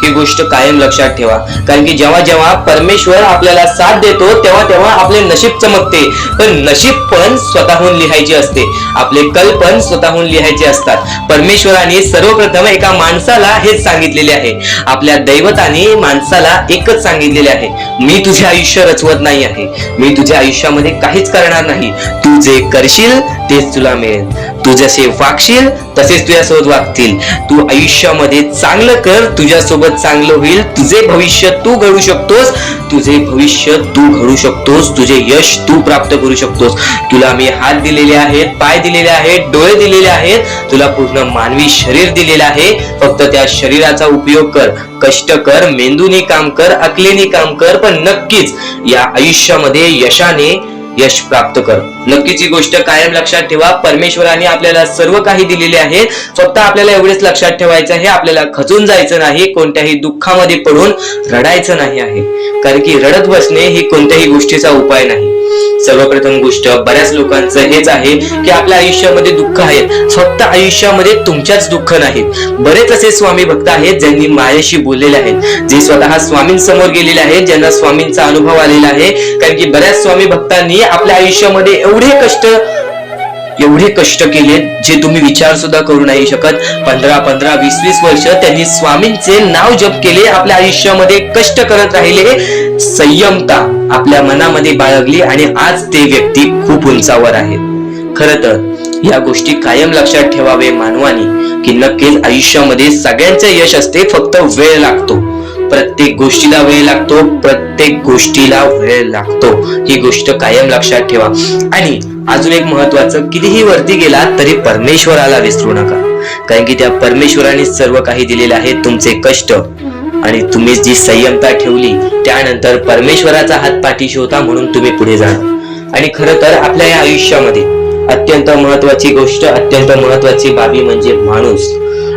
ही गोष्ट कायम लक्षात ठेवा. कारण की जेव्हा जेव्हा परमेश्वर आपल्याला साथ देतो तेव्हा तेव्हा आपले नशीब चमकते. पण नशीब पण स्वतःहून लिहायचे असते, आपले कल पण स्वतःहून लिहायचे असतात. परमेश्वराने सर्वप्रथम एका माणसाला हेच सांगितलेले आहे, आपल्या दैवताने माणसाला एकच सांगितलेले आहे, मी तुझे आयुष्य रचवत नाही आहे, मी तुझ्या आयुष्यामध्ये काहीच करणार नाही. तू जे करशील तेच तुला मिळेल. तू जसे वागशील तसेच तुझ्यासोबत वागतील. तू आयुष्यामध्ये चांगलं कर, तुझ्यासोबत चांगलं होईल. तुझे भविष्य तू घडू शकतोस, तुझे भविष्य तू घडू शकतोस, तुझे यश तू प्राप्त करू शकतोस. तुला मी हात दिलेले आहेत, पाय दिलेले आहेत, डोळे दिलेले आहेत, तुला पूर्ण मानवी शरीर दिलेलं आहे. फक्त त्या शरीराचा उपयोग कर, कष्ट कर, मेंदूने काम कर, अकलेने काम कर, पण नक्कीच या आयुष्यामध्ये यशाने यश प्राप्त कर. नक्कीच ही गोष्ट कायम लक्षात ठेवा. परमेश्वराने आपल्याला सर्व काही दिलेले आहे. फक्त आपल्याला एवढेच लक्षात ठेवायचं आहे, आपल्याला खचून जायचं नाही, कोणत्याही दुःखामध्ये पडून रडायचं नाही आहे. कारण की रडत बसणे ही कोणत्याही गोष्टीचा उपाय नाही. सर्वप्रथम गोष्ट बऱ्याच लोकांचं हेच आहे की आपल्या आयुष्यामध्ये दुःख आहेत. फक्त आयुष्यामध्ये तुमच्याच दुःख नाहीत. बरेच असे स्वामी भक्त आहेत ज्यांनी माझ्याशी बोललेले आहेत, जे स्वतः स्वामींसमोर गेलेले आहेत, ज्यांना स्वामींचा अनुभव आलेला आहे. कारण की बऱ्याच स्वामी भक्तांनी आपल्या आयुष्यामध्ये एवढे कष्ट केले जे तुम्ही विचार सुद्धा करू नाही शकत. 15, 20 वर्ष त्यांनी स्वामींचे नाव जप केले, आपल्या आयुष्यामध्ये कष्ट करत राहिले, संयमता आपल्या मनामध्ये बाळगली आणि आज ते व्यक्ती खूप उंचावर आहेत. खरं तर या गोष्टी कायम लक्षात ठेवावे मानवानी की नक्कीच आयुष्यामध्ये सगळ्यांचं यश असते, फक्त वेळ लागतो. प्रत्येक गोष्टीला वेळ लागतो, प्रत्येक गोष्टीला वेळ लागतो. ही गोष्ट कायम लक्षात ठेवा. आणि अजून एक महत्वाचं, कितीही वरती गेला तरी परमेश्वराला विसरू नका, कारण की त्या परमेश्वराने सर्व काही दिलेले आहे. तुमचे कष्ट आणि तुम्ही जी संयमता ठेवली, त्यानंतर परमेश्वराचा हात पाठीशी होता म्हणून तुम्ही पुढे जाणार. आणि खरं तर आपल्या या आयुष्यामध्ये अत्यंत महत्वाची गोष्ट, अत्यंत महत्वाची बाबी म्हणजे माणूस.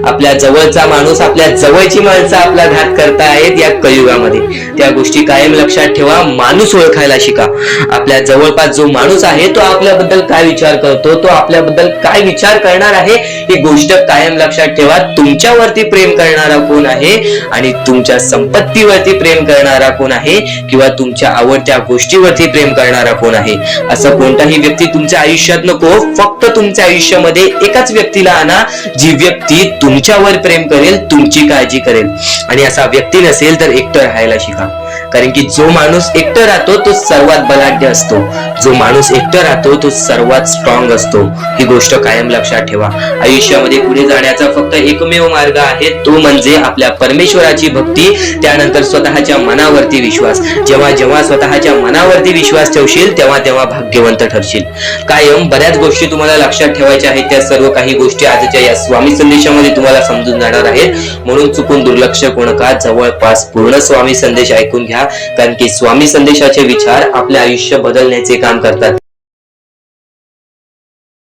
आपल्या जवळचा माणूस, आपल्या जवळची माणसं आपला घात करतायत या कलियुगामध्ये. त्या गोष्टी कायम लक्षात ठेवा. माणूस ओळखायला शिका. आपल्या जवळपास जो माणूस आहे तो आपल्याबद्दल काय विचार करतो, तो आपल्याबद्दल काय विचार करणार आहे, ही गोष्ट कायम लक्षात ठेवा. तुमच्यावरती प्रेम करणारा कोण आहे आणि तुमच्या संपत्तीवरती प्रेम करणारा कोण आहे, किंवा तुमच्या आवडत्या गोष्टीवरती प्रेम करणारा कोण आहे. असं कोणताही व्यक्ती तुमच्या आयुष्यात नको. फक्त तुमच्या आयुष्यामध्ये एकाच व्यक्तीला आणा, जी व्यक्ती तुमच्यावर प्रेम करेल, तुमची काळजी करेल. आणि असा व्यक्ती नसेल तर एकटं राहायला शिका, कारण की जो माणूस एकटं राहतो तो सर्वात बलाढ्य असतो. जो माणूस एकटं राहतो तो सर्वात स्ट्रॉंग असतो. ही गोष्ट कायम लक्षात ठेवा. आयुष्यामध्ये पुढे जाण्याचा फक्त एकमेव मार्ग आहे, तो म्हणजे आपल्या परमेश्वराची भक्ती, त्यानंतर स्वतःच्या मनावरती विश्वास. जेव्हा जेव्हा स्वतःच्या मनावरती विश्वास ठेवशील तेव्हा तेव्हा भाग्यवंत ठरशील. कायम बऱ्याच गोष्टी तुम्हाला लक्षात ठेवायच्या आहेत. त्या सर्व काही गोष्टी आजच्या या स्वामी संदेशामध्ये तुम्हाला समजून जाणार आहेत, म्हणून चुकून दुर्लक्ष करू नका. जवळपास पूर्ण स्वामी संदेश ऐकून घ्या, कारण की स्वामी संदेशाचे विचार आपले आयुष्य बदलण्याचे काम करतात.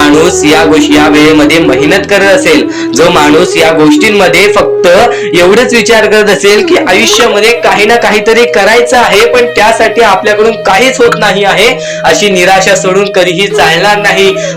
माणूस या वेळेमध्ये मेहनत करत असेल, जो माणूस या गोष्टींमध्ये फक्त एवढंच विचार करत असेल की आयुष्यामध्ये काही ना काहीतरी करायचं आहे पण त्यासाठी आपल्याकडून काहीच होत नाही आहे, अशी निराशा सोडून कधीही चालणार नाही.